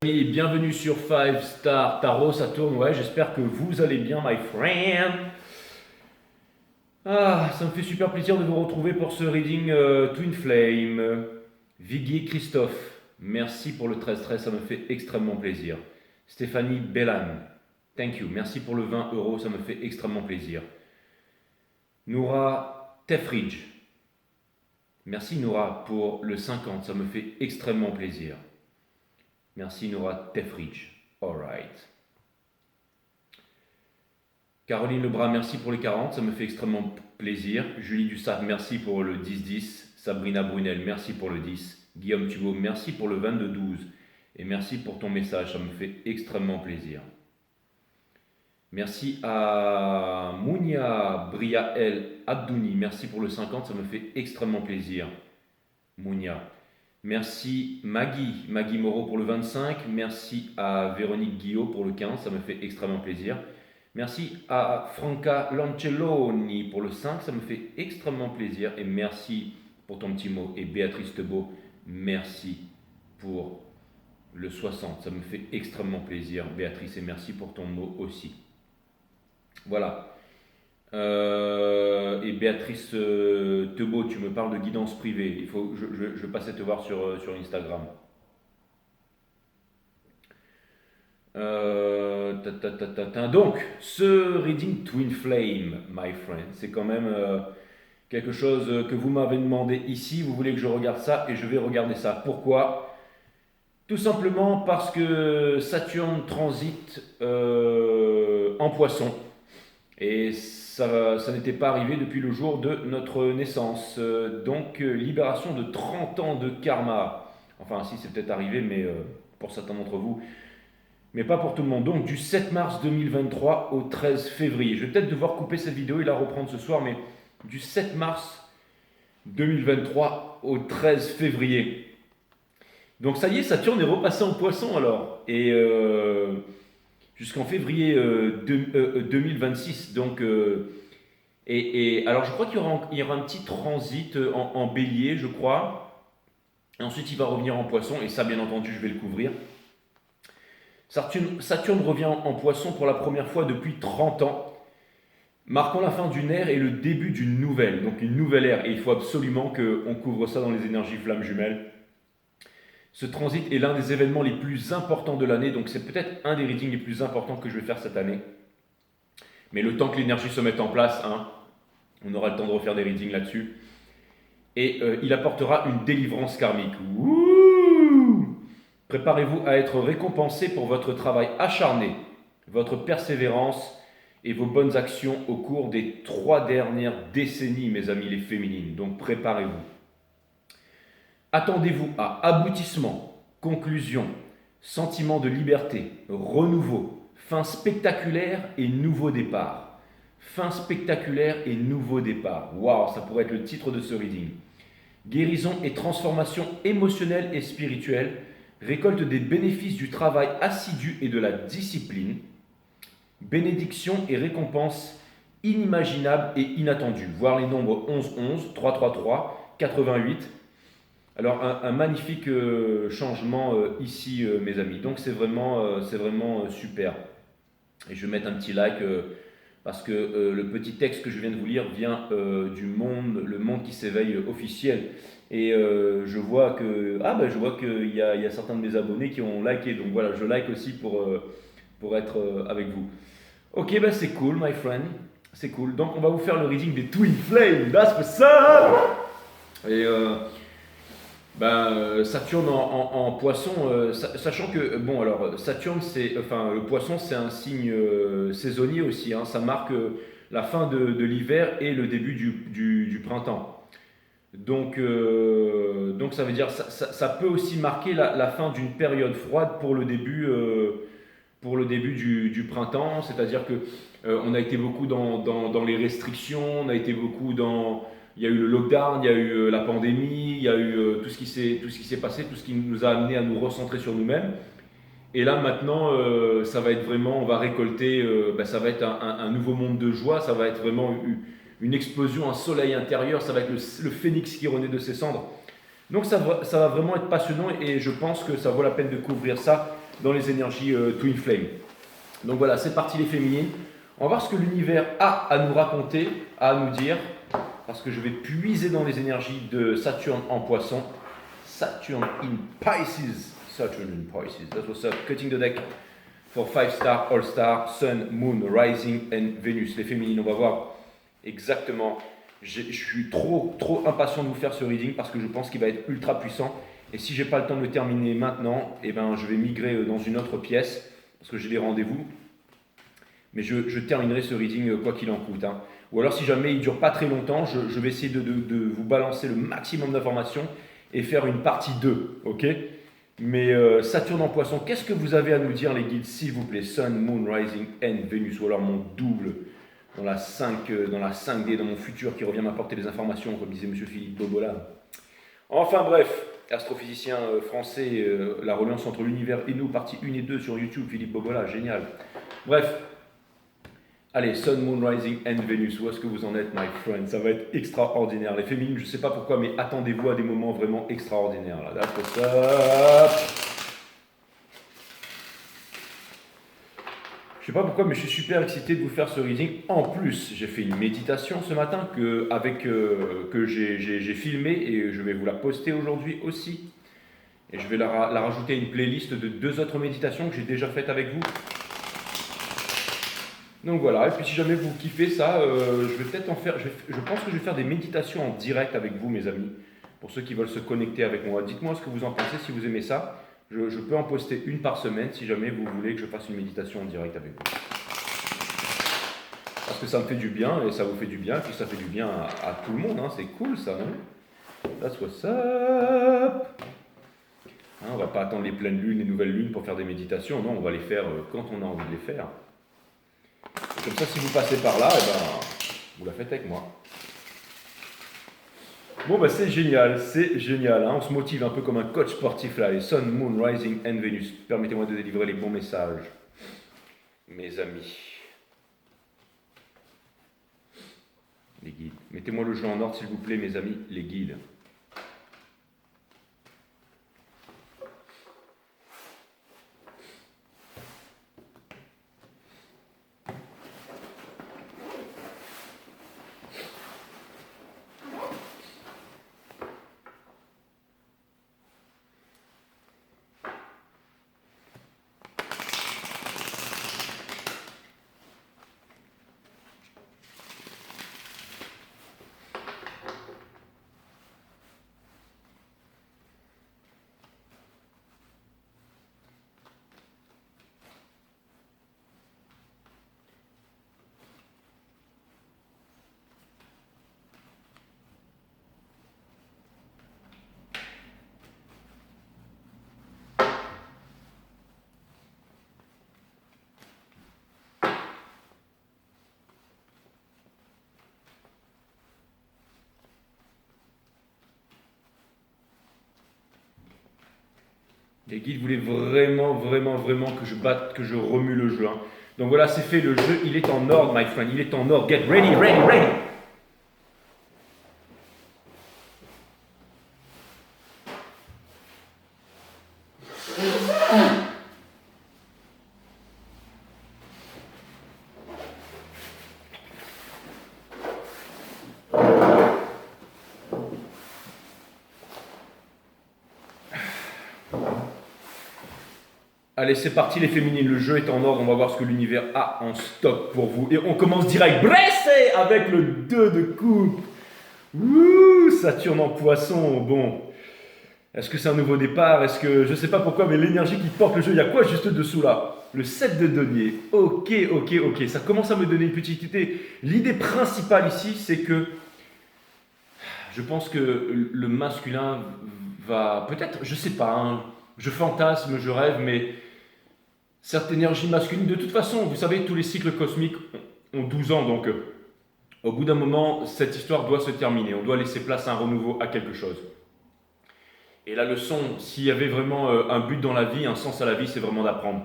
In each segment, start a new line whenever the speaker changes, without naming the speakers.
Et bienvenue sur 5 Star Tarot, ça tourne, ouais, j'espère que vous allez bien, my friend. Ah, ça me fait super plaisir de vous retrouver pour ce reading Twin Flame. Viguier Christophe, merci pour le 13-13, ça me fait extrêmement plaisir. Stéphanie Bellan, thank you, merci pour le 20 €, ça me fait extrêmement plaisir. Noura Tefridge, merci Noura pour le 50, ça me fait extrêmement plaisir. Merci Noura Tefridge. Alright. Caroline Lebras, merci pour les 40, ça me fait extrêmement plaisir. Julie Dussat, merci pour le 10-10. Sabrina Brunel, merci pour le 10. Guillaume Thubault, merci pour le 22-12. Et merci pour ton message, ça me fait extrêmement plaisir. Merci à Mounia Bria El Abdouni, merci pour le 50, ça me fait extrêmement plaisir. Mounia. Merci Maggie Moreau pour le 25. Merci à Véronique Guillot pour le 15, ça me fait extrêmement plaisir. Merci à Franca Lancelloni pour le 5, ça me fait extrêmement plaisir. Et merci pour ton petit mot. Et Béatrice Tebeau, merci pour le 60, ça me fait extrêmement plaisir. Béatrice, et merci pour ton mot aussi. Voilà. Et Béatrice Tebeau, tu me parles de guidance privée. Il faut, je passais te voir sur Instagram. Donc, ce reading Twin Flame, my friend, c'est quand même quelque chose que vous m'avez demandé ici. Vous voulez que je regarde ça et je vais regarder ça. Pourquoi? Tout simplement parce que Saturne transite en Poisson. Et ça n'était pas arrivé depuis le jour de notre naissance. Donc, libération de 30 ans de karma. Enfin, si, c'est peut-être arrivé, mais pour certains d'entre vous, mais pas pour tout le monde. Donc, du 7 mars 2023 au 13 février. Je vais peut-être devoir couper cette vidéo et la reprendre ce soir, mais du 7 mars 2023 au 13 février. Donc, ça y est, Saturne est repassé en Poisson alors. Et jusqu'en février 2026. Donc, et alors, je crois qu'il y aura un petit transit en Bélier, je crois. Et ensuite, il va revenir en Poisson. Et ça, bien entendu, je vais le couvrir. Saturne revient en Poisson pour la première fois depuis 30 ans, marquant la fin d'une ère et le début d'une nouvelle. Donc une nouvelle ère. Et il faut absolument qu'on couvre ça dans les énergies flammes jumelles. Ce transit est l'un des événements les plus importants de l'année. Donc c'est peut-être un des readings les plus importants que je vais faire cette année. Mais le temps que l'énergie se mette en place, hein, on aura le temps de refaire des readings là-dessus. Et il apportera une délivrance karmique. Ouh! Préparez-vous à être récompensé pour votre travail acharné, votre persévérance et vos bonnes actions au cours des 3 dernières décennies, mes amis les féminines. Donc préparez-vous. Attendez-vous à aboutissement, conclusion, sentiment de liberté, renouveau, fin spectaculaire et nouveau départ. Fin spectaculaire et nouveau départ. Waouh, ça pourrait être le titre de ce reading. Guérison et transformation émotionnelle et spirituelle. Récolte des bénéfices du travail assidu et de la discipline, bénédiction et récompense inimaginables et inattendues. Voir les nombres 11-11, 3-3-3, 88. Alors un magnifique changement ici, mes amis. Donc c'est vraiment super. Et je vais mettre un petit like parce que le petit texte que je viens de vous lire vient du monde, le monde qui s'éveille officiel. Et je vois qu'il y a certains de mes abonnés qui ont liké. Donc voilà, je like aussi pour être avec vous. Ok, ben c'est cool, my friend. C'est cool. Donc on va vous faire le reading des Twin Flames. That's what's up! Et Saturne en Poisson, sachant que, bon, alors Saturne, le Poisson, c'est un signe saisonnier aussi. Hein, ça marque la fin de l'hiver et le début du printemps. Donc ça veut dire ça peut aussi marquer la fin d'une période froide pour le début du printemps, c'est-à-dire que on a été beaucoup dans les restrictions, on a été beaucoup il y a eu le lockdown, il y a eu la pandémie, il y a eu tout ce qui s'est passé, tout ce qui nous a amené à nous recentrer sur nous-mêmes. Et là maintenant, ça va être vraiment, on va récolter, ça va être un nouveau monde de joie, ça va être vraiment une explosion, un soleil intérieur, ça va être le phénix qui renaît de ses cendres. Donc ça va vraiment être passionnant et je pense que ça vaut la peine de couvrir ça dans les énergies Twin Flame. Donc voilà, c'est parti les féminines. On va voir ce que l'univers a à nous raconter, à nous dire, parce que je vais puiser dans les énergies de Saturne en Poisson. Saturn in Pisces. Saturn in Pisces. That's what's up. Cutting the deck for 5 star, all star, Sun, Moon, Rising and Venus. Les féminines, on va voir exactement. Je suis trop impatient de vous faire ce reading parce que je pense qu'il va être ultra puissant. Et si j'ai pas le temps de le terminer maintenant, eh ben, je vais migrer dans une autre pièce parce que j'ai des rendez-vous. Mais je terminerai ce reading quoi qu'il en coûte. Hein. Ou alors si jamais il ne dure pas très longtemps, je vais essayer de vous balancer le maximum d'informations et faire une partie 2. Ok ? Mais Saturne en Poisson, qu'est-ce que vous avez à nous dire les guides, s'il vous plaît? Sun, Moon, Rising and Venus, ou alors mon double dans la 5D, dans mon futur qui revient m'apporter des informations, comme disait monsieur Philippe Bobola. Enfin bref, astrophysicien français, la reliance entre l'univers et nous, partie 1 et 2 sur YouTube, Philippe Bobola, génial. Bref, allez, Sun, Moon, Rising and Venus, où est-ce que vous en êtes, my friend? Ça va être extraordinaire. Les féminines, je ne sais pas pourquoi, mais attendez-vous à des moments vraiment extraordinaires. Là. That's what's up. Je ne sais pas pourquoi, mais je suis super excité de vous faire ce reading. En plus, j'ai fait une méditation ce matin que j'ai filmée et je vais vous la poster aujourd'hui aussi. Et je vais la rajouter à une playlist de 2 autres méditations que j'ai déjà faites avec vous. Donc voilà, et puis si jamais vous kiffez ça, je vais peut-être en faire, je pense que je vais faire des méditations en direct avec vous, mes amis, pour ceux qui veulent se connecter avec moi. Dites-moi ce que vous en pensez, si vous aimez ça. Je peux en poster une par semaine, si jamais vous voulez que je fasse une méditation en direct avec vous. Parce que ça me fait du bien, et ça vous fait du bien, et puis ça fait du bien à tout le monde, hein. C'est cool ça, hein. That's what's up. Hein, on va pas attendre les pleines lunes, les nouvelles lunes pour faire des méditations, non, on va les faire quand on a envie de les faire. Comme ça, si vous passez par là, eh ben, vous la faites avec moi. Bon, bah c'est génial, hein. On se motive un peu comme un coach sportif là. Les Sun, Moon, Rising and Venus. Permettez-moi de délivrer les bons messages, mes amis. Les guides. Mettez-moi le jeu en ordre, s'il vous plaît, mes amis, les guides. Les guides voulaient vraiment que je remue le jeu. Hein. Donc voilà, c'est fait, le jeu, il est en ordre, my friend, il est en ordre. Get ready, ready, ready. Allez, c'est parti les féminines, le jeu est en ordre, on va voir ce que l'univers a en stock pour vous. Et on commence direct, blessé, avec le 2 de coupe. Ouh, Saturne en Poisson, bon. Est-ce que c'est un nouveau départ? Est-ce que, je sais pas pourquoi, mais l'énergie qui porte le jeu, il y a quoi juste dessous là? Le 7 de denier. Ok, ça commence à me donner une petite idée. L'idée principale ici, c'est que je pense que le masculin va, peut-être, je sais pas, hein, je fantasme, je rêve, mais cette énergie masculine, de toute façon, vous savez, tous les cycles cosmiques ont 12 ans, donc au bout d'un moment, cette histoire doit se terminer. On doit laisser place à un renouveau, à quelque chose. Et la leçon, s'il y avait vraiment un but dans la vie, un sens à la vie, c'est vraiment d'apprendre.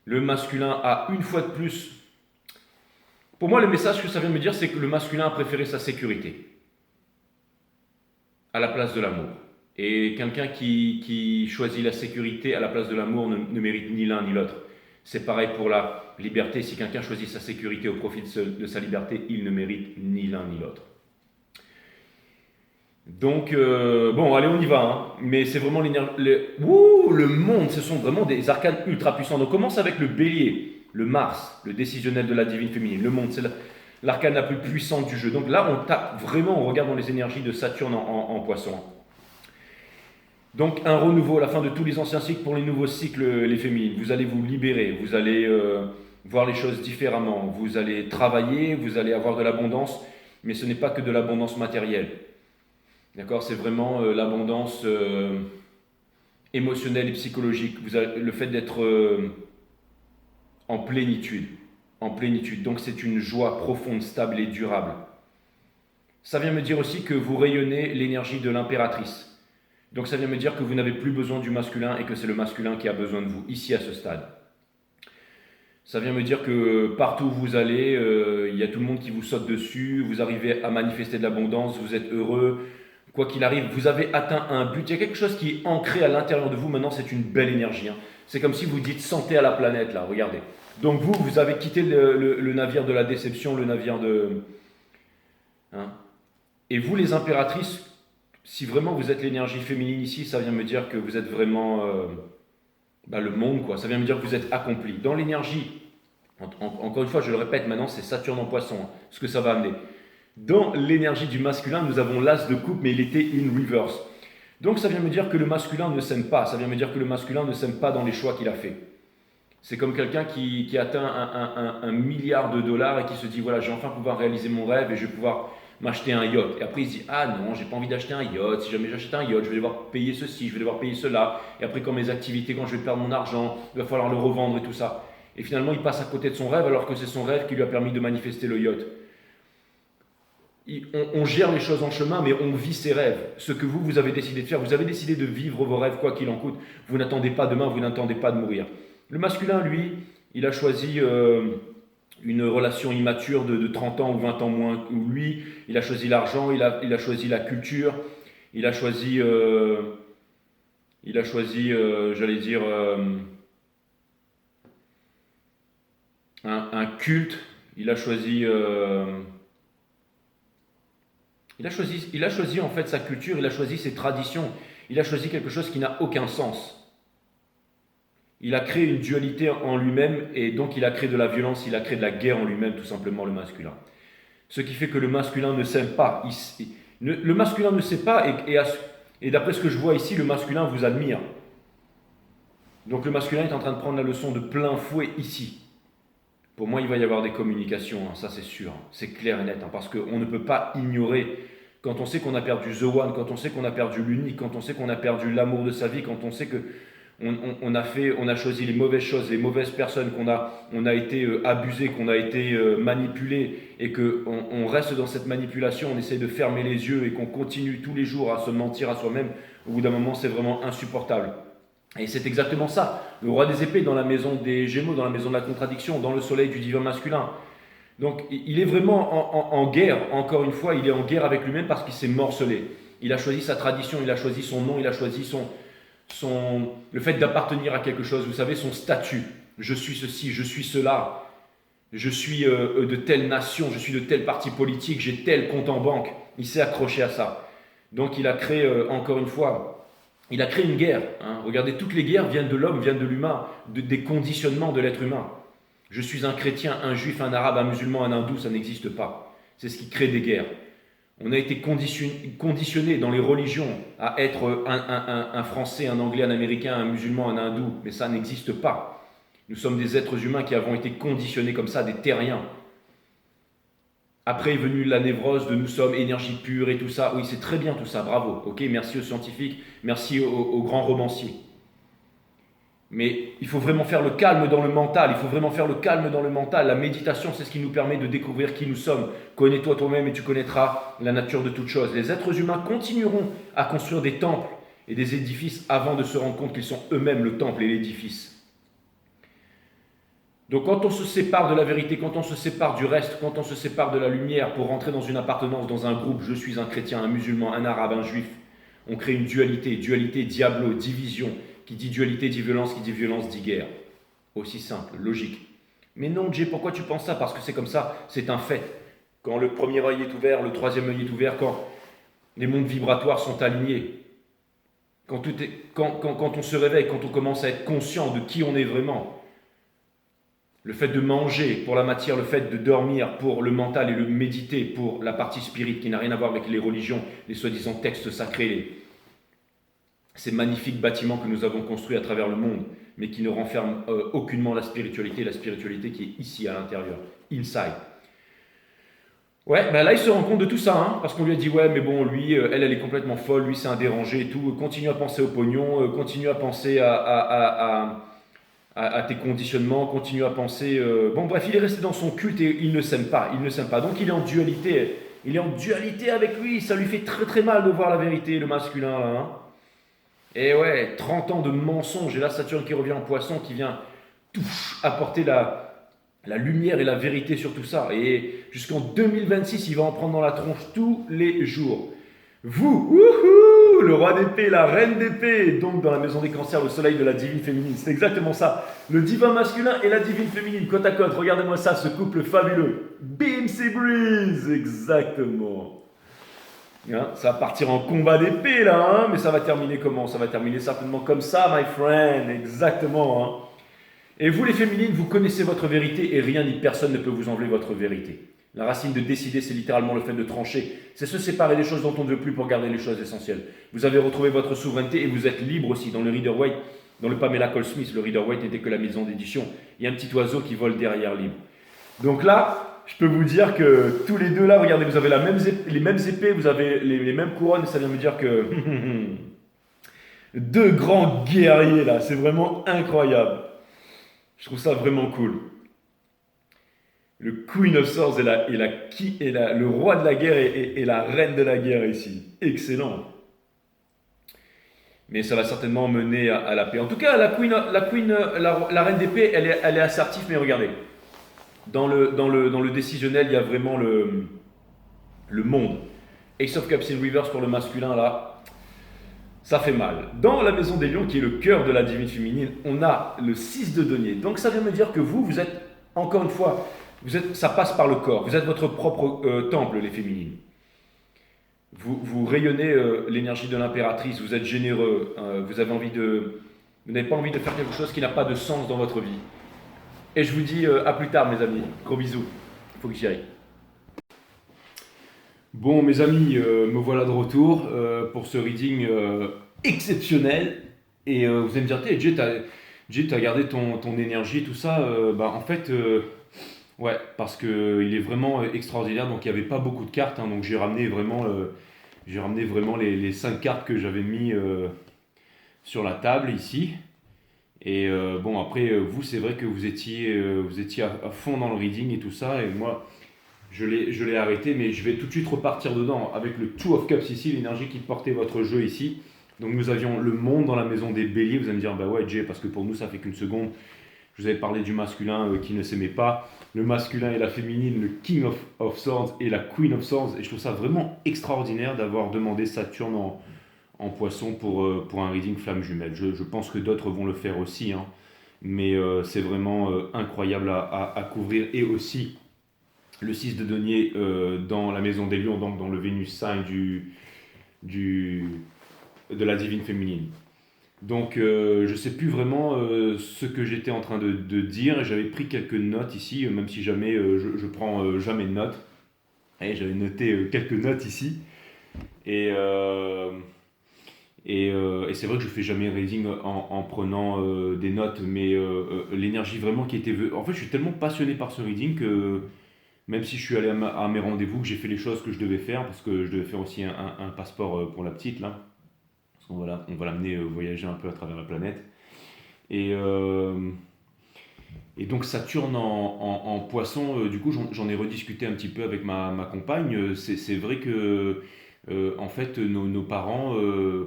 Le masculin a une fois de plus... Pour moi, le message que ça vient de me dire, c'est que le masculin a préféré sa sécurité à la place de l'amour. Et quelqu'un qui choisit la sécurité à la place de l'amour ne mérite ni l'un ni l'autre. C'est pareil pour la liberté. Si quelqu'un choisit sa sécurité au profit de sa liberté, il ne mérite ni l'un ni l'autre. Donc, bon, allez, on y va. Hein. Mais c'est vraiment l'énergie. Le monde, ce sont vraiment des arcanes ultra puissants. Donc, on commence avec le bélier, le Mars, le décisionnel de la divine féminine. Le monde, c'est l'arcane la plus puissante du jeu. Donc là, on tape vraiment, on regarde dans les énergies de Saturne en poisson. Donc, un renouveau à la fin de tous les anciens cycles pour les nouveaux cycles, les féminines. Vous allez vous libérer, vous allez voir les choses différemment, vous allez travailler, vous allez avoir de l'abondance, mais ce n'est pas que de l'abondance matérielle. D'accord, c'est vraiment l'abondance émotionnelle et psychologique. Le fait d'être en plénitude. En plénitude. Donc c'est une joie profonde, stable et durable. Ça vient me dire aussi que vous rayonnez l'énergie de l'impératrice. Donc ça vient me dire que vous n'avez plus besoin du masculin et que c'est le masculin qui a besoin de vous, ici à ce stade. Ça vient me dire que partout où vous allez, il y a tout le monde qui vous saute dessus, vous arrivez à manifester de l'abondance, vous êtes heureux. Quoi qu'il arrive, vous avez atteint un but. Il y a quelque chose qui est ancré à l'intérieur de vous. Maintenant, c'est une belle énergie. Hein. C'est comme si vous dites santé à la planète, là, regardez. Donc vous avez quitté le navire de la déception, le navire de... Hein. Et vous, les impératrices, si vraiment vous êtes l'énergie féminine ici, ça vient me dire que vous êtes vraiment le monde, quoi. Ça vient me dire que vous êtes accompli. Dans l'énergie, encore une fois, je le répète, maintenant, c'est Saturne en poisson, hein, ce que ça va amener. Dans l'énergie du masculin, nous avons l'as de coupe, mais il était in reverse. Donc ça vient me dire que le masculin ne s'aime pas. Ça vient me dire que le masculin ne s'aime pas dans les choix qu'il a fait. C'est comme quelqu'un qui atteint un milliard de dollars et qui se dit, voilà, je vais enfin pouvoir réaliser mon rêve et je vais pouvoir m'acheter un yacht. Et après il se dit, ah non, j'ai pas envie d'acheter un yacht. Si jamais j'achète un yacht, je vais devoir payer ceci, je vais devoir payer cela. Et après quand mes activités, quand je vais perdre mon argent, il va falloir le revendre et tout ça. Et finalement il passe à côté de son rêve alors que c'est son rêve qui lui a permis de manifester le yacht. On gère les choses en chemin, mais on vit ses rêves. Ce que vous avez décidé de faire, vous avez décidé de vivre vos rêves quoi qu'il en coûte. Vous n'attendez pas demain, vous n'attendez pas de mourir. Le masculin, lui, il a choisi une relation immature de 30 ans ou 20 ans moins que lui. Il a choisi l'argent, il a choisi la culture, il a choisi, j'allais dire, un culte. Il a choisi en fait sa culture, il a choisi ses traditions, il a choisi quelque chose qui n'a aucun sens. Il a créé une dualité en lui-même et donc il a créé de la violence, il a créé de la guerre en lui-même, tout simplement le masculin. Ce qui fait que le masculin ne s'aime pas. Le masculin ne sait pas et d'après ce que je vois ici, le masculin vous admire. Donc le masculin est en train de prendre la leçon de plein fouet ici. Pour moi, il va y avoir des communications, hein, ça c'est sûr, c'est clair et net, hein, parce qu'on ne peut pas ignorer, quand on sait qu'on a perdu The One, quand on sait qu'on a perdu l'unique, quand on sait qu'on a perdu l'amour de sa vie, quand on sait qu'on a choisi les mauvaises choses, les mauvaises personnes, on a été abusé, qu'on a été manipulé, et qu'on reste dans cette manipulation, on essaie de fermer les yeux et qu'on continue tous les jours à se mentir à soi-même, au bout d'un moment c'est vraiment insupportable. Et c'est exactement ça. Le roi des épées dans la maison des Gémeaux, dans la maison de la contradiction, dans le soleil du divin masculin. Donc il est vraiment en guerre, encore une fois, il est en guerre avec lui-même parce qu'il s'est morcelé. Il a choisi sa tradition, il a choisi son nom, il a choisi le fait d'appartenir à quelque chose, vous savez, son statut. Je suis ceci, je suis cela, je suis de telle nation, je suis de tel parti politique, j'ai tel compte en banque. Il s'est accroché à ça. Donc il a créé, encore une fois, il a créé une guerre. Hein. Regardez, toutes les guerres viennent de l'homme, viennent de l'humain, des conditionnements de l'être humain. Je suis un chrétien, un juif, un arabe, un musulman, un hindou, ça n'existe pas. C'est ce qui crée des guerres. On a été conditionné dans les religions à être un Français, un Anglais, un Américain, un musulman, un hindou, mais ça n'existe pas. Nous sommes des êtres humains qui avons été conditionnés comme ça, des terriens. Après est venue la névrose de nous sommes énergie pure et tout ça. Oui, c'est très bien tout ça, bravo. Ok, merci aux scientifiques, merci aux grands romanciers. Mais il faut vraiment faire le calme dans le mental, il faut vraiment faire le calme dans le mental. La méditation, c'est ce qui nous permet de découvrir qui nous sommes. Connais-toi toi-même et tu connaîtras la nature de toutes choses. Les êtres humains continueront à construire des temples et des édifices avant de se rendre compte qu'ils sont eux-mêmes le temple et l'édifice. Donc quand on se sépare de la vérité, quand on se sépare du reste, quand on se sépare de la lumière pour rentrer dans une appartenance, dans un groupe, je suis un chrétien, un musulman, un arabe, un juif, On crée une dualité, dualité, diablo, division. Qui dit dualité dit violence, qui dit violence dit guerre. Aussi simple, logique. Mais non, Jay, pourquoi tu penses ça? Parce que c'est comme ça, c'est un fait. Quand le premier œil est ouvert, le troisième œil est ouvert, quand les mondes vibratoires sont alignés, quand on se réveille, quand on commence à être conscient de qui on est vraiment, le fait de manger pour la matière, le fait de dormir pour le mental et le méditer pour la partie spirite qui n'a rien à voir avec les religions, les soi-disant textes sacrés, ces magnifiques bâtiments que nous avons construits à travers le monde, mais qui ne renferment aucunement la spiritualité qui est ici à l'intérieur, inside. Ouais, ben là il se rend compte de tout ça, hein, parce qu'on lui a dit ouais mais bon lui, elle est complètement folle, lui c'est un dérangé et tout, continue à penser au pognon, continue à penser à tes conditionnements, continue à penser... Bon bref, il est resté dans son culte et il ne s'aime pas, donc il est en dualité avec lui, ça lui fait très très mal de voir la vérité, le masculin là, hein. Et ouais, 30 ans de mensonges, et là Saturne qui revient en poisson, qui vient apporter la lumière et la vérité sur tout ça. Et jusqu'en 2026, il va en prendre dans la tronche tous les jours. Vous, wouhou, le roi d'épée, la reine d'épée, donc dans la maison des cancers, le soleil de la divine féminine. C'est exactement ça. Le divin masculin et la divine féminine, côte à côte. Regardez-moi ça, ce couple fabuleux. Beam Sea Breeze, exactement. Hein, ça va partir en combat d'épée là, hein, mais ça va terminer comment? Ça va terminer certainement comme ça, my friend, exactement. Hein. Et vous les féminines, vous connaissez votre vérité et rien ni personne ne peut vous enlever votre vérité. La racine de décider, c'est littéralement le fait de trancher. C'est se séparer des choses dont on ne veut plus pour garder les choses essentielles. Vous avez retrouvé votre souveraineté et vous êtes libre aussi. Dans le Rider-Waite, dans le Pamela Cole Smith, le Rider-Waite n'était que la maison d'édition. Il y a un petit oiseau qui vole derrière libre. Donc là, je peux vous dire que tous les deux là, regardez, vous avez les mêmes épées, vous avez les mêmes couronnes, et ça vient me dire que deux grands guerriers là, c'est vraiment incroyable. Je trouve ça vraiment cool. Le Queen of Swords le roi de la guerre et la reine de la guerre ici. Excellent. Mais ça va certainement mener à la paix. En tout cas, la reine d'épée, elle est assertive, mais regardez. Dans le décisionnel, il y a vraiment le monde. Ace of Cups in reverse pour le masculin, là, ça fait mal. Dans la maison des lions, qui est le cœur de la divine féminine, on a le 6 de denier. Donc ça vient me dire que vous êtes, encore une fois, ça passe par le corps. Vous êtes votre propre temple, les féminines. Vous rayonnez l'énergie de l'impératrice, vous êtes généreux, vous n'avez pas envie de faire quelque chose qui n'a pas de sens dans votre vie. Et je vous dis à plus tard, mes amis. Gros bisous. Il faut que j'y aille. Bon, mes amis, me voilà de retour pour ce reading exceptionnel. Et vous allez me dire, Jay, t'as gardé ton énergie, tout ça. En fait, ouais, parce qu'il est vraiment extraordinaire. Donc, il n'y avait pas beaucoup de cartes. Hein, donc, j'ai ramené vraiment les 5 cartes que j'avais mis sur la table ici. Et bon, après, vous, c'est vrai que vous étiez à fond dans le reading et tout ça. Et moi, je l'ai arrêté, mais je vais tout de suite repartir dedans avec le Two of Cups ici, l'énergie qui portait votre jeu ici. Donc, nous avions le monde dans la maison des béliers. Vous allez me dire, bah ouais, Jay, parce que pour nous, ça fait qu'une seconde. Je vous avais parlé du masculin qui ne s'aimait pas. Le masculin et la féminine, le King of Swords et la Queen of Swords. Et je trouve ça vraiment extraordinaire d'avoir demandé Saturne en poisson pour un reading flamme jumelle. Je pense que d'autres vont le faire aussi, hein, mais c'est vraiment incroyable à couvrir. Et aussi le 6 de denier dans la maison des lions, donc dans le Vénus sign de la divine féminine. Donc je ne sais plus vraiment ce que j'étais en train de dire. J'avais pris quelques notes ici, même si jamais je prends jamais de notes. Et j'avais noté quelques notes ici. Et c'est vrai que je fais jamais reading en prenant des notes, mais l'énergie vraiment qui était... En fait, je suis tellement passionné par ce reading que même si je suis allé à mes rendez-vous, que j'ai fait les choses que je devais faire, parce que je devais faire aussi un passeport pour la petite, là. Parce qu'on va l'amener voyager un peu à travers la planète. Et donc Saturne en poisson, du coup, j'en ai rediscuté un petit peu avec ma compagne. C'est vrai que... en fait, nos parents,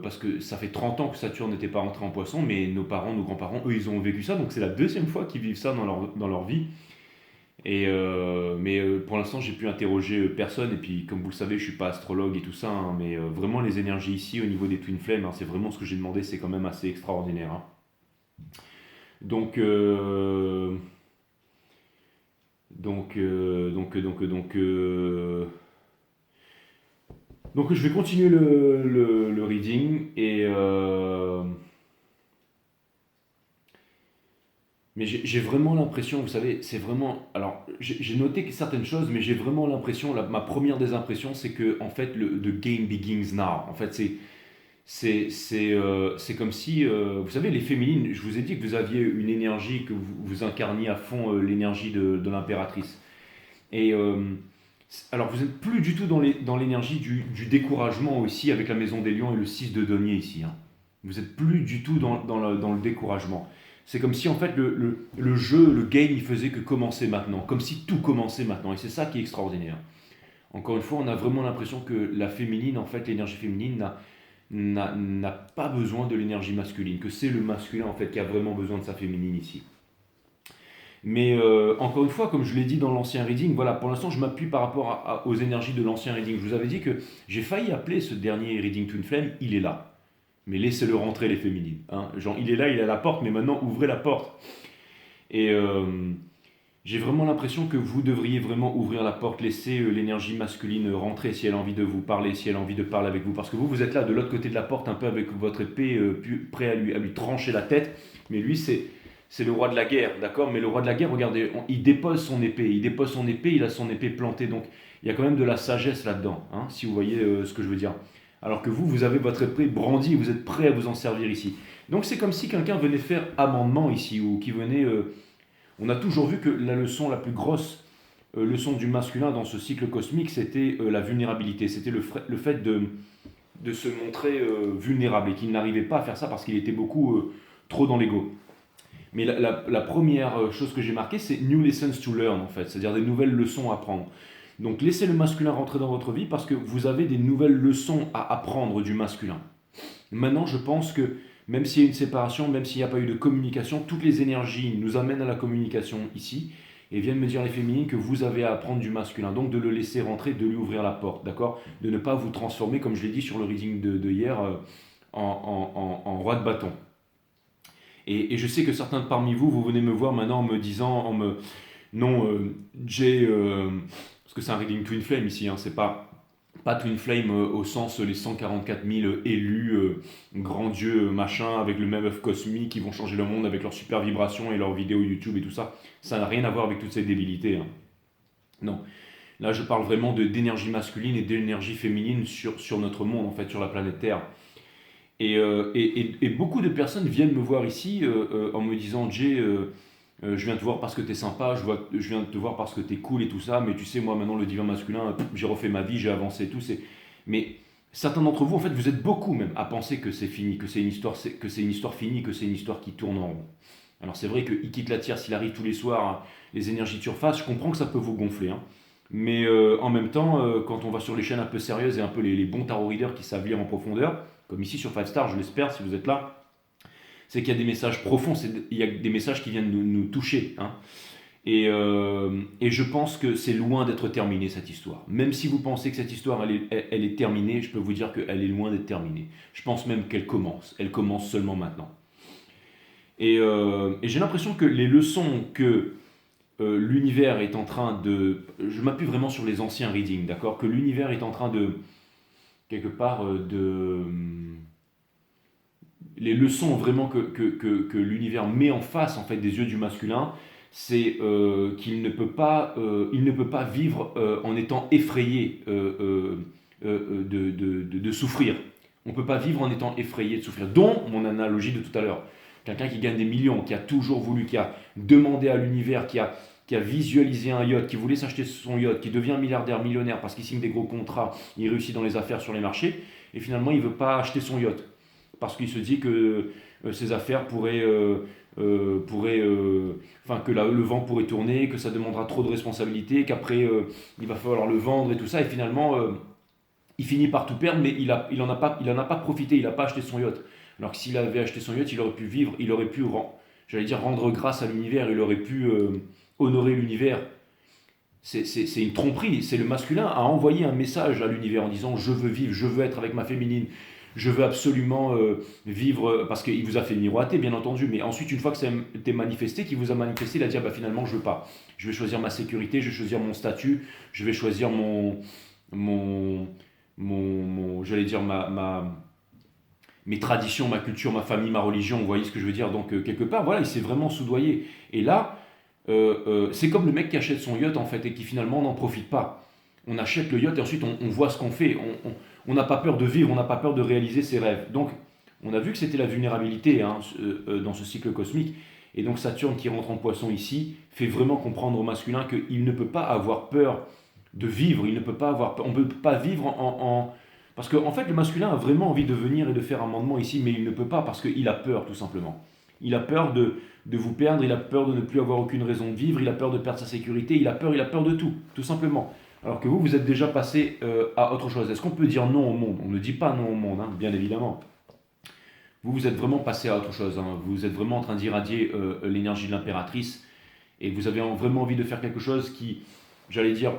parce que ça fait 30 ans que Saturne n'était pas rentré en poisson, mais nos parents, nos grands-parents, eux, ils ont vécu ça, donc c'est la deuxième fois qu'ils vivent ça dans leur vie. Mais pour l'instant, j'ai pu interroger personne. Et puis, comme vous le savez, je suis pas astrologue et tout ça, hein, mais vraiment, les énergies ici, au niveau des Twin Flames, hein, c'est vraiment ce que j'ai demandé, c'est quand même assez extraordinaire, hein. Donc, euh, donc, euh, donc, euh, donc, euh, donc, euh, donc, je vais continuer le reading mais j'ai vraiment l'impression, vous savez, c'est vraiment. Alors, j'ai noté que certaines choses, mais j'ai vraiment l'impression, ma première des impressions, c'est que, en fait, the game begins now. En fait, c'est comme si, vous savez, les féminines, je vous ai dit que vous aviez une énergie, que vous incarniez à fond l'énergie de l'impératrice. Et alors, vous n'êtes plus du tout dans l'énergie du découragement aussi avec la maison des lions et le 6 de denier ici, hein. Vous n'êtes plus du tout dans le découragement. C'est comme si en fait le jeu, le game, il faisait que commencer maintenant, comme si tout commençait maintenant. Et c'est ça qui est extraordinaire. Encore une fois, on a vraiment l'impression que la féminine, en fait, l'énergie féminine n'a pas besoin de l'énergie masculine, que c'est le masculin en fait qui a vraiment besoin de sa féminine ici. Mais encore une fois, comme je l'ai dit dans l'ancien reading, voilà, pour l'instant, je m'appuie par rapport aux énergies de l'ancien reading. Je vous avais dit que j'ai failli appeler ce dernier reading Twin Flame, il est là. Mais laissez-le rentrer, les féminines, hein. Genre, il est là, il est à la porte, mais maintenant, ouvrez la porte. Et j'ai vraiment l'impression que vous devriez vraiment ouvrir la porte, laisser l'énergie masculine rentrer si elle a envie de vous parler, si elle a envie de parler avec vous. Parce que vous êtes là, de l'autre côté de la porte, un peu avec votre épée, prêt à lui trancher la tête. Mais lui, c'est le roi de la guerre, d'accord? Mais le roi de la guerre, regardez, il dépose son épée. Il dépose son épée, il a son épée plantée. Donc, il y a quand même de la sagesse là-dedans, hein, si vous voyez ce que je veux dire. Alors que vous avez votre épée brandie, vous êtes prêt à vous en servir ici. Donc, c'est comme si quelqu'un venait faire amendement ici, ou qui venait... on a toujours vu que la leçon la plus grosse, leçon du masculin dans ce cycle cosmique, c'était la vulnérabilité. C'était le fait de se montrer vulnérable et qu'il n'arrivait pas à faire ça parce qu'il était beaucoup trop dans l'ego. Mais la première chose que j'ai marquée, c'est new lessons to learn, en fait, c'est-à-dire des nouvelles leçons à apprendre. Donc laissez le masculin rentrer dans votre vie parce que vous avez des nouvelles leçons à apprendre du masculin. Maintenant, je pense que même s'il y a une séparation, même s'il n'y a pas eu de communication, toutes les énergies nous amènent à la communication ici et viennent me dire les féminines que vous avez à apprendre du masculin. Donc de le laisser rentrer, de lui ouvrir la porte, d'accord? De ne pas vous transformer, comme je l'ai dit sur le reading de hier, en roi de bâton. Et je sais que certains de parmi vous, vous venez me voir maintenant en me disant, non, Jay, parce que c'est un reading Twin Flame ici, hein, c'est pas Twin Flame au sens les 144 000 élus, grands dieux, machin, avec le même œuf cosmique, qui vont changer le monde avec leurs super vibrations et leurs vidéos YouTube et tout ça. Ça n'a rien à voir avec toutes ces débilités, hein. Non. Là, je parle vraiment d'énergie masculine et d'énergie féminine sur notre monde, en fait, sur la planète Terre. Et beaucoup de personnes viennent me voir ici en me disant Jay, je viens te voir parce que t'es sympa, je viens te voir parce que t'es cool et tout ça, mais tu sais, moi maintenant le divin masculin, j'ai refait ma vie, j'ai avancé et tout. Mais certains d'entre vous, en fait, vous êtes beaucoup même à penser que c'est fini, que c'est une histoire, que c'est une histoire finie, que c'est une histoire qui tourne en rond. Alors c'est vrai qu'il quitte la Terre s'il arrive tous les soirs, hein, les énergies de surface, je comprends que ça peut vous gonfler, hein. Mais en même temps, quand on va sur les chaînes un peu sérieuses et un peu les bons tarot readers qui savent lire en profondeur, comme ici sur 5 Star, je l'espère, si vous êtes là, c'est qu'il y a des messages profonds, il y a des messages qui viennent nous toucher, hein. Et je pense que c'est loin d'être terminé cette histoire. Même si vous pensez que cette histoire elle est terminée, je peux vous dire qu'elle est loin d'être terminée. Je pense même qu'elle commence. Elle commence seulement maintenant. Et j'ai l'impression que les leçons que l'univers est en train de... Je m'appuie vraiment sur les anciens readings, d'accord? Que l'univers est en train de, quelque part, les leçons vraiment que l'univers met en face en fait des yeux du masculin, c'est il ne peut pas vivre en étant effrayé de souffrir. On ne peut pas vivre en étant effrayé de souffrir. Dont mon analogie de tout à l'heure. Quelqu'un qui gagne des millions, qui a toujours voulu, qui a demandé à l'univers, qui a visualisé un yacht, qui voulait s'acheter son yacht, qui devient milliardaire, millionnaire parce qu'il signe des gros contrats, il réussit dans les affaires sur les marchés, et finalement il ne veut pas acheter son yacht parce qu'il se dit que ses affaires enfin que le vent pourrait tourner, que ça demandera trop de responsabilités, qu'après il va falloir le vendre et tout ça, et finalement il finit par tout perdre, mais il en a pas profité, il n'a pas acheté son yacht. Alors que s'il avait acheté son yacht, il aurait pu vivre, il aurait pu, j'allais dire, rendre grâce à l'univers, il aurait pu honorer l'univers C'est une tromperie. C'est le masculin a envoyé un message à l'univers en disant je veux vivre, je veux être avec ma féminine, je veux absolument vivre, parce qu'il vous a fait miroiter, bien entendu, mais ensuite, une fois que ça a été manifesté, qu'il vous a manifesté, il a dit ah bah, finalement, je veux pas. Je vais choisir ma sécurité, je vais choisir mon statut, je vais choisir mon, j'allais dire, mes traditions, ma culture, ma famille, ma religion, vous voyez ce que je veux dire. Donc, quelque part, voilà, il s'est vraiment soudoyé. Et là, c'est comme le mec qui achète son yacht, en fait, et qui finalement n'en profite pas. On achète le yacht et ensuite on voit ce qu'on fait. On n'a pas peur de vivre, on n'a pas peur de réaliser ses rêves. Donc, on a vu que c'était la vulnérabilité hein, dans ce cycle cosmique. Et donc, Saturne qui rentre en poisson ici fait vraiment comprendre au masculin qu'il ne peut pas avoir peur de vivre. Il ne peut pas avoir, on ne peut pas vivre parce qu'en fait, le masculin a vraiment envie de venir et de faire un mandement ici, mais il ne peut pas parce qu'il a peur, tout simplement. Il a peur de vous perdre, il a peur de ne plus avoir aucune raison de vivre, il a peur de perdre sa sécurité, il a peur de tout simplement. Alors que vous, vous êtes déjà passé à autre chose. Est-ce qu'on peut dire non au monde? On ne dit pas non au monde, hein, bien évidemment. Vous, vous êtes vraiment passé à autre chose. Hein. Vous êtes vraiment en train d'irradier l'énergie de l'impératrice et vous avez vraiment envie de faire quelque chose qui, j'allais dire,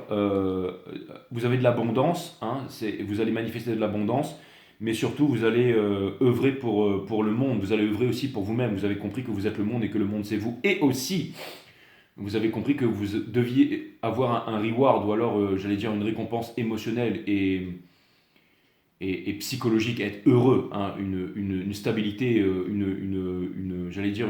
vous avez de l'abondance, hein, vous allez manifester de l'abondance, mais surtout vous allez œuvrer pour le monde, vous allez œuvrer aussi pour vous-même. Vous avez compris que vous êtes le monde et que le monde c'est vous. Et aussi, vous avez compris que vous deviez avoir un reward ou alors, j'allais dire, une récompense émotionnelle et psychologique, être heureux, hein, une stabilité, j'allais dire,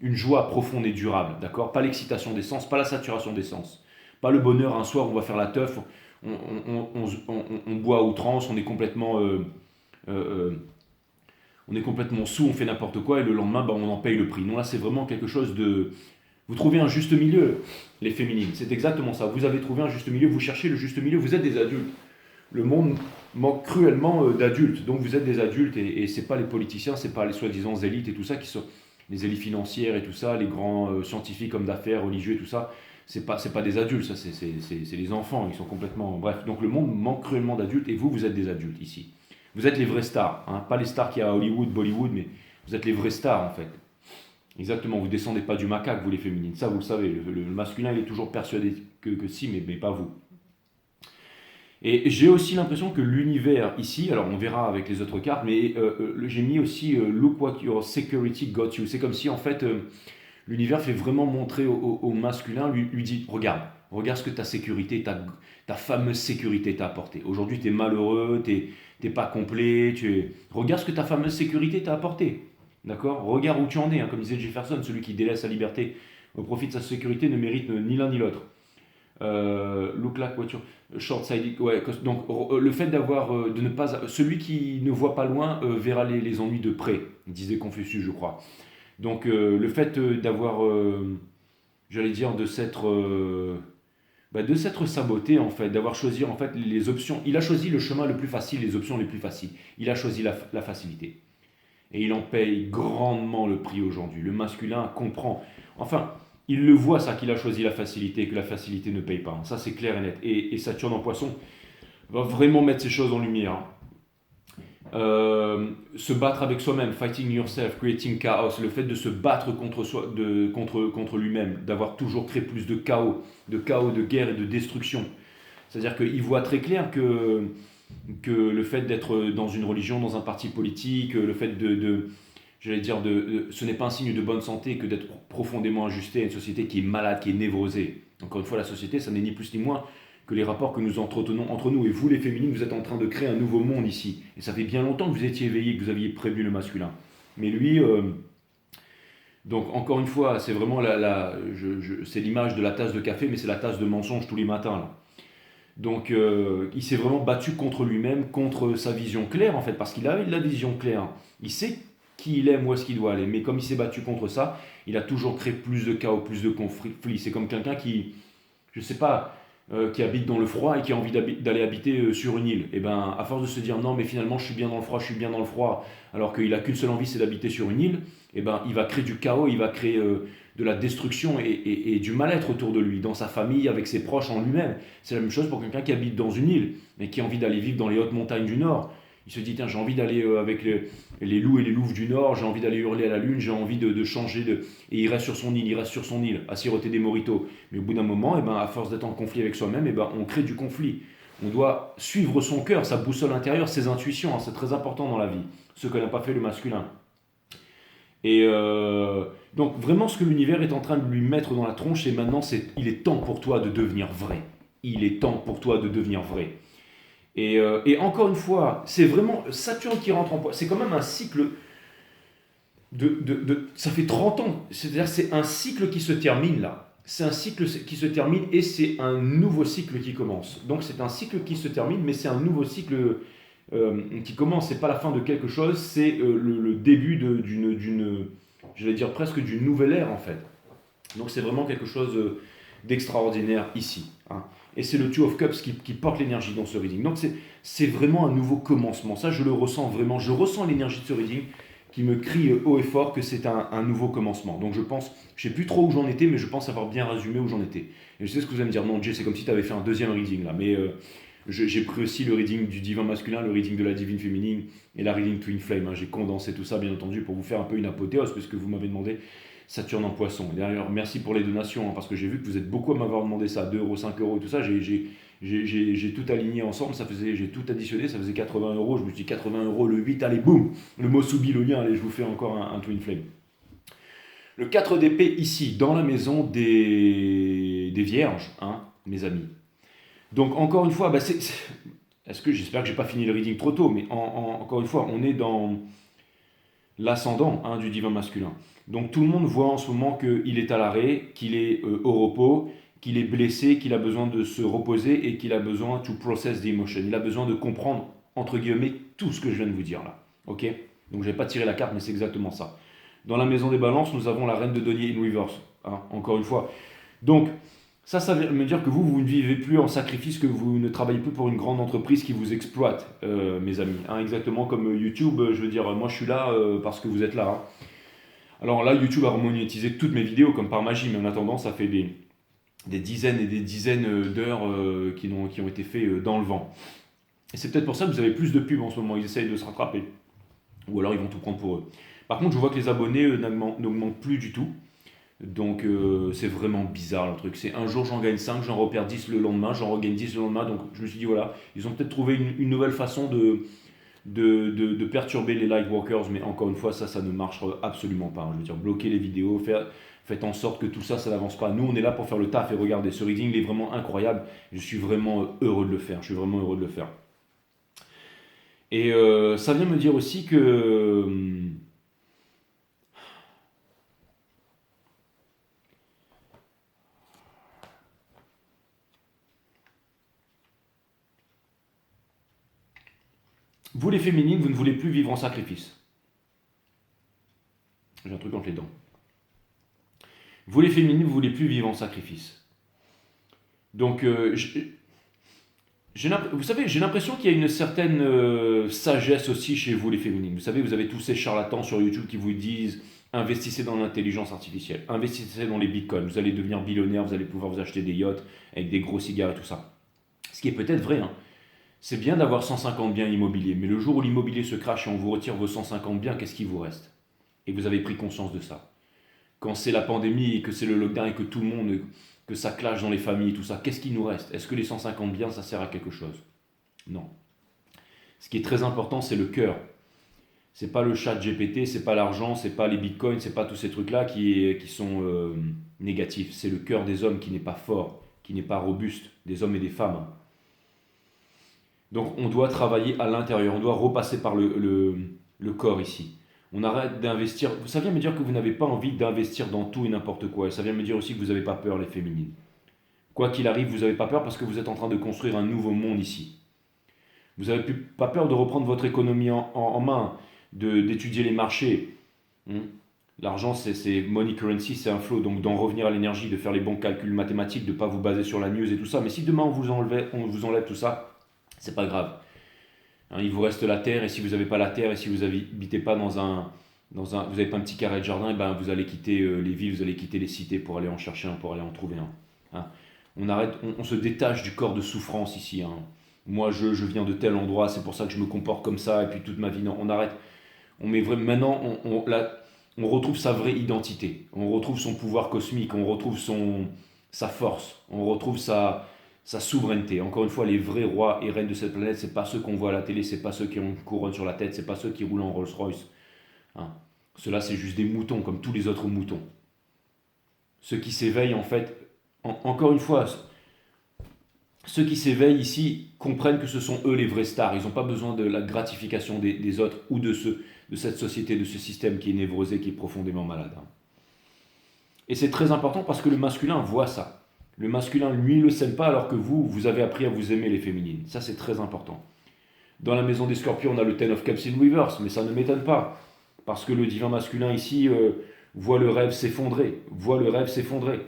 une joie profonde et durable, d'accord? Pas l'excitation des sens, pas la saturation des sens, pas le bonheur un soir où on va faire la teuf, on boit à outrance, on est complètement sous, on fait n'importe quoi et le lendemain, bah, on en paye le prix. Non, là, c'est vraiment quelque chose de... Vous trouvez un juste milieu, les féminines, c'est exactement ça. Vous avez trouvé un juste milieu, vous cherchez le juste milieu, vous êtes des adultes. Le monde manque cruellement d'adultes, donc vous êtes des adultes et c'est pas les politiciens, c'est pas les soi-disant élites et tout ça qui sont les élites financières et tout ça, les grands scientifiques, hommes d'affaires, religieux et tout ça, c'est pas des adultes, ça c'est les enfants, ils sont complètement... Bref, donc le monde manque cruellement d'adultes et vous êtes des adultes ici. Vous êtes les vrais stars, hein, pas les stars qu'il y a à Hollywood, Bollywood, mais vous êtes les vrais stars en fait. Exactement, vous descendez pas du macaque, vous les féminines, ça vous le savez, le masculin il est toujours persuadé que si, mais pas vous. Et j'ai aussi l'impression que l'univers ici, alors on verra avec les autres cartes, mais j'ai mis aussi Look what your security got you. C'est comme si en fait l'univers fait vraiment montrer au masculin, lui dit regarde ce que ta sécurité, ta fameuse sécurité t'a apporté. Aujourd'hui tu es malheureux, t'es pas complet, regarde ce que ta fameuse sécurité t'a apporté. D'accord? Regarde où tu en es, hein, comme disait Jefferson, celui qui délaisse sa liberté au profit de sa sécurité ne mérite ni l'un ni l'autre. Look like what you short-sighted, ouais, donc le fait de ne pas, celui qui ne voit pas loin verra les ennuis de près, disait Confucius, je crois. Donc le fait d'avoir, j'allais dire, de s'être saboté en fait, d'avoir choisi en fait les options. Il a choisi le chemin le plus facile, les options les plus faciles. Il a choisi la facilité. Et il en paye grandement le prix aujourd'hui. Le masculin comprend. Enfin, il le voit ça, qu'il a choisi la facilité, que la facilité ne paye pas. Ça c'est clair et net. Et Saturne en poisson va vraiment mettre ces choses en lumière. Se battre avec soi-même, fighting yourself, creating chaos, le fait de se battre contre lui-même, d'avoir toujours créé plus de chaos, de guerre et de destruction. C'est-à-dire qu'il voit très clair que le fait d'être dans une religion, dans un parti politique, le fait j'allais dire, ce n'est pas un signe de bonne santé que d'être profondément ajusté à une société qui est malade, qui est névrosée. Encore une fois, la société, ça n'est ni plus ni moins que les rapports que nous entretenons entre nous. Et vous, les féminines, vous êtes en train de créer un nouveau monde ici. Et ça fait bien longtemps que vous étiez éveillés, que vous aviez prévenu le masculin. Mais lui, donc encore une fois, c'est vraiment c'est l'image de la tasse de café, mais c'est la tasse de mensonge tous les matins, là. Donc il s'est vraiment battu contre lui-même, contre sa vision claire en fait, parce qu'il avait la vision claire. Il sait qui il aime, où est-ce qu'il doit aller, mais comme il s'est battu contre ça, il a toujours créé plus de chaos, plus de conflits. C'est comme quelqu'un qui, je sais pas, qui habite dans le froid et qui a envie d'aller habiter sur une île. Et ben à force de se dire non mais finalement je suis bien dans le froid, je suis bien dans le froid, alors qu'il a qu'une seule envie c'est d'habiter sur une île, et ben il va créer du chaos, il va créer de la destruction et du mal-être autour de lui, dans sa famille, avec ses proches, en lui-même. C'est la même chose pour quelqu'un qui habite dans une île, mais qui a envie d'aller vivre dans les hautes montagnes du Nord. Il se dit, tiens, j'ai envie d'aller avec les loups et les louves du Nord, j'ai envie d'aller hurler à la lune, j'ai envie de changer Et il reste sur son île, à siroter des mojitos. Mais au bout d'un moment, à force d'être en conflit avec soi-même, on crée du conflit. On doit suivre son cœur, sa boussole intérieure, ses intuitions, hein, c'est très important dans la vie. Ce que n'a pas fait le masculin. Et donc vraiment ce que l'univers est en train de lui mettre dans la tronche, c'est maintenant, il est temps pour toi de devenir vrai. Il est temps pour toi de devenir vrai. Et encore une fois, c'est vraiment Saturne qui rentre en poids. C'est quand même un cycle ça fait 30 ans. C'est-à-dire c'est un cycle qui se termine là. C'est un cycle qui se termine et c'est un nouveau cycle qui commence. Donc c'est un cycle qui se termine, mais c'est un nouveau cycle qui commence. C'est pas la fin de quelque chose, c'est le début j'allais dire presque d'une nouvelle ère en fait. Donc c'est vraiment quelque chose d'extraordinaire ici. Hein. Et c'est le Two of Cups qui porte l'énergie dans ce reading. Donc c'est vraiment un nouveau commencement. Ça, je le ressens vraiment. Je ressens l'énergie de ce reading qui me crie haut et fort que c'est un nouveau commencement. Donc je pense, je ne sais plus trop où j'en étais, mais je pense avoir bien résumé où j'en étais. Et je sais ce que vous allez me dire. Non, Jay, c'est comme si tu avais fait un deuxième reading là. Mais j'ai pris aussi le reading du divin masculin, le reading de la divine féminine et la reading Twin Flame. Hein. J'ai condensé tout ça, bien entendu, pour vous faire un peu une apothéose, parce que vous m'avez demandé Saturne en poisson. Et d'ailleurs, merci pour les donations, hein, parce que j'ai vu que vous êtes beaucoup à m'avoir demandé ça, 2 euros, 5 euros et tout ça. J'ai tout aligné ensemble, j'ai tout additionné, ça faisait 80 euros. Je me suis dit 80 euros, le 8, allez, boum, le mot soubi, le lien, allez, je vous fais encore un Twin Flame. Le 4 d'épée ici, dans la maison des Vierges, hein, mes amis. Donc, encore une fois, j'espère que j'ai pas fini le reading trop tôt, mais encore une fois, on est dans l'ascendant hein, du divin masculin. Donc tout le monde voit en ce moment qu'il est à l'arrêt, qu'il est au repos, qu'il est blessé, qu'il a besoin de se reposer et qu'il a besoin to process the emotion. Il a besoin de comprendre, entre guillemets, tout ce que je viens de vous dire là. Ok. Donc je n'ai pas tiré la carte, mais c'est exactement ça. Dans la maison des balances, nous avons la reine de denier in reverse. Hein, encore une fois. Donc, ça veut me dire que vous ne vivez plus en sacrifice, que vous ne travaillez plus pour une grande entreprise qui vous exploite, mes amis. Hein, exactement comme YouTube, je veux dire, moi je suis là parce que vous êtes là. Hein. Alors là, YouTube a remonétisé toutes mes vidéos comme par magie, mais en attendant, ça fait des dizaines et des dizaines d'heures qui ont été faites dans le vent. Et c'est peut-être pour ça que vous avez plus de pubs en ce moment, ils essayent de se rattraper. Ou alors ils vont tout prendre pour eux. Par contre, je vois que les abonnés n'augmentent plus du tout. Donc c'est vraiment bizarre le truc. C'est un jour j'en gagne 5, j'en repère 10 le lendemain, j'en regagne 10 le lendemain. Donc je me suis dit voilà, ils ont peut-être trouvé une nouvelle façon de perturber les lightworkers, mais encore une fois, ça ne marche absolument pas. Je veux dire, bloquer les vidéos, faites en sorte que tout ça n'avance pas. Nous, on est là pour faire le taf et regardez, ce reading il est vraiment incroyable. Je suis vraiment heureux de le faire. Je suis vraiment heureux de le faire. Et ça vient me dire aussi que vous les féminines, vous ne voulez plus vivre en sacrifice. J'ai un truc entre les dents. Vous les féminines, vous ne voulez plus vivre en sacrifice. Donc, vous savez, j'ai l'impression qu'il y a une certaine sagesse aussi chez vous les féminines. Vous savez, vous avez tous ces charlatans sur YouTube qui vous disent investissez dans l'intelligence artificielle, investissez dans les bitcoins, vous allez devenir billionnaire, vous allez pouvoir vous acheter des yachts avec des gros cigares et tout ça. Ce qui est peut-être vrai, hein. C'est bien d'avoir 150 biens immobiliers, mais le jour où l'immobilier se crache et on vous retire vos 150 biens, qu'est-ce qui vous reste? Et vous avez pris conscience de ça. Quand c'est la pandémie et que c'est le lockdown et que tout le monde, que ça clash dans les familles et tout ça, qu'est-ce qui nous reste? Est-ce que les 150 biens, ça sert à quelque chose? Non. Ce qui est très important, c'est le cœur. C'est pas le chat GPT, c'est pas l'argent, c'est pas les bitcoins, c'est pas tous ces trucs-là qui sont négatifs. C'est le cœur des hommes qui n'est pas fort, qui n'est pas robuste, des hommes et des femmes. Donc on doit travailler à l'intérieur, on doit repasser par le corps ici. On arrête d'investir. Ça vient me dire que vous n'avez pas envie d'investir dans tout et n'importe quoi. Et ça vient me dire aussi que vous n'avez pas peur, les féminines. Quoi qu'il arrive, vous n'avez pas peur parce que vous êtes en train de construire un nouveau monde ici. Vous n'avez pas peur de reprendre votre économie en main, d'étudier les marchés. L'argent, c'est money currency, c'est un flow. Donc d'en revenir à l'énergie, de faire les bons calculs mathématiques, de ne pas vous baser sur la news et tout ça. Mais si demain on vous enlève tout ça, c'est pas grave. Hein, il vous reste la terre, et si vous n'avez pas la terre, et si vous n'habitez pas vous n'avez pas un petit carré de jardin, et ben vous allez quitter les villes, vous allez quitter les cités pour aller en chercher un, pour aller en trouver un. Hein. On se détache du corps de souffrance ici. Hein. Moi, je viens de tel endroit, c'est pour ça que je me comporte comme ça, et puis toute ma vie, non, on arrête. On met vraiment, maintenant, on retrouve sa vraie identité, on retrouve son pouvoir cosmique, on retrouve sa force, on retrouve sa souveraineté. Encore une fois, les vrais rois et reines de cette planète, c'est pas ceux qu'on voit à la télé, c'est pas ceux qui ont une couronne sur la tête, c'est pas ceux qui roulent en Rolls-Royce. Hein. Ceux-là, c'est juste des moutons, comme tous les autres moutons. Ceux qui s'éveillent, en fait, encore une fois, ceux qui s'éveillent ici comprennent que ce sont eux les vrais stars. Ils n'ont pas besoin de la gratification des autres ou de cette société, de ce système qui est névrosé, qui est profondément malade. Hein. Et c'est très important parce que le masculin voit ça. Le masculin, lui, ne le sait pas alors que vous avez appris à vous aimer les féminines. Ça, c'est très important. Dans la maison des scorpions, on a le Ten of Cups in reverse, mais ça ne m'étonne pas. Parce que le divin masculin ici voit le rêve s'effondrer. Voit le rêve s'effondrer.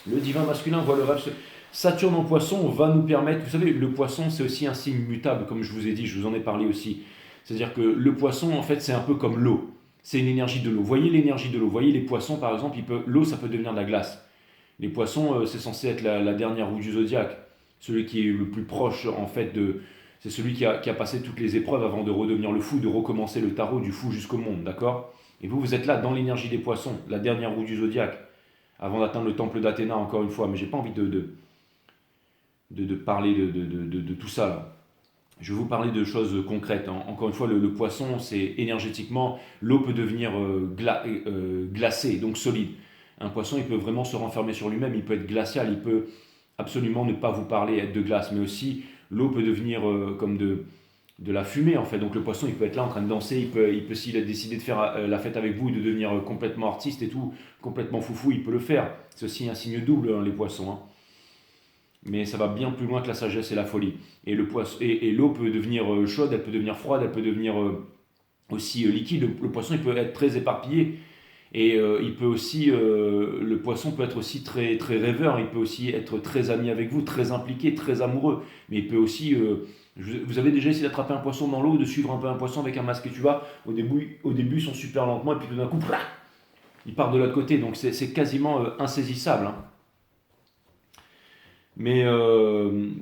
Le divin masculin voit le rêve s'effondrer. Saturne en poisson va nous permettre, vous savez, le poisson c'est aussi un signe mutable, comme je vous ai dit, je vous en ai parlé aussi. C'est-à-dire que le poisson, en fait, c'est un peu comme l'eau. C'est une énergie de l'eau. Voyez l'énergie de l'eau. Voyez les poissons, par exemple, l'eau, ça peut devenir de la glace. Les poissons, c'est censé être la dernière roue du zodiaque. Celui qui est le plus proche, en fait, c'est celui qui a passé toutes les épreuves avant de redevenir le fou, de recommencer le tarot du fou jusqu'au monde, d'accord? Et vous êtes là, dans l'énergie des poissons, la dernière roue du zodiaque, avant d'atteindre le temple d'Athéna, encore une fois. Mais j'ai pas envie de parler de tout ça là. Je vais vous parler de choses concrètes. Hein. Encore une fois, le poisson, c'est énergétiquement, l'eau peut devenir glacée, donc solide. Un poisson, il peut vraiment se renfermer sur lui-même, il peut être glacial, il peut absolument ne pas vous parler, être de glace, mais aussi l'eau peut devenir comme de la fumée en fait. Donc le poisson, il peut être là en train de danser, il peut s'il a décidé de faire la fête avec vous, de devenir complètement artiste et tout, complètement foufou, il peut le faire. C'est aussi un signe double, hein, les poissons. Hein. Mais ça va bien plus loin que la sagesse et la folie. Et l'eau peut devenir chaude, elle peut devenir froide, elle peut devenir aussi liquide. Le poisson, il peut être très éparpillé. Et il peut aussi, le poisson peut être aussi très, très rêveur, il peut aussi être très ami avec vous, très impliqué, très amoureux. Mais il peut aussi, vous avez déjà essayé d'attraper un poisson dans l'eau, de suivre un peu un poisson avec un masque et tu vas, au début ils sont super lentement et puis tout d'un coup, il part de l'autre côté. Donc c'est quasiment insaisissable. Hein. Mais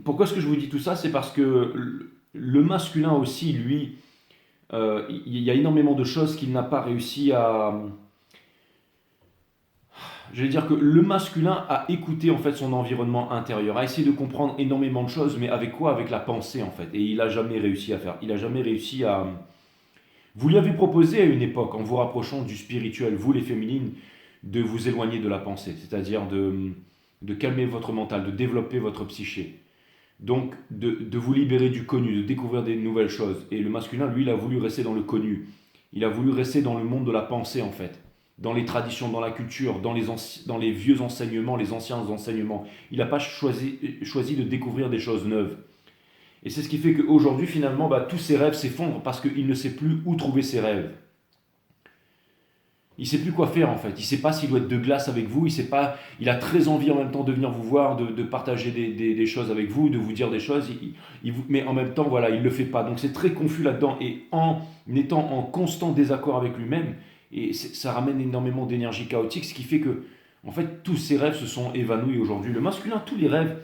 pourquoi est-ce que je vous dis tout ça? C'est parce que le masculin aussi, lui, il y a énormément de choses qu'il n'a pas réussi à... Je vais dire que le masculin a écouté en fait son environnement intérieur, a essayé de comprendre énormément de choses, mais avec quoi? Avec la pensée en fait. Et il n'a jamais réussi à faire. Il n'a jamais réussi à... Vous lui avez proposé à une époque, en vous rapprochant du spirituel, vous les féminines, de vous éloigner de la pensée, c'est-à-dire de calmer votre mental, de développer votre psyché. Donc de vous libérer du connu, de découvrir des nouvelles choses. Et le masculin, lui, il a voulu rester dans le connu. Il a voulu rester dans le monde de la pensée, en fait. Dans les traditions, dans la culture, dans les vieux enseignements, les anciens enseignements. Il n'a pas choisi de découvrir des choses neuves. Et c'est ce qui fait qu'aujourd'hui, finalement, tous ses rêves s'effondrent parce qu'il ne sait plus où trouver ses rêves. Il ne sait plus quoi faire en fait. Il ne sait pas s'il doit être de glace avec vous. Il a très envie en même temps de venir vous voir, de partager des choses avec vous, de vous dire des choses. Mais en même temps, voilà, il ne le fait pas. Donc c'est très confus là-dedans. Et en étant en constant désaccord avec lui-même, ça ramène énormément d'énergie chaotique, ce qui fait que, en fait, tous ses rêves se sont évanouis aujourd'hui. Le masculin, tous les rêves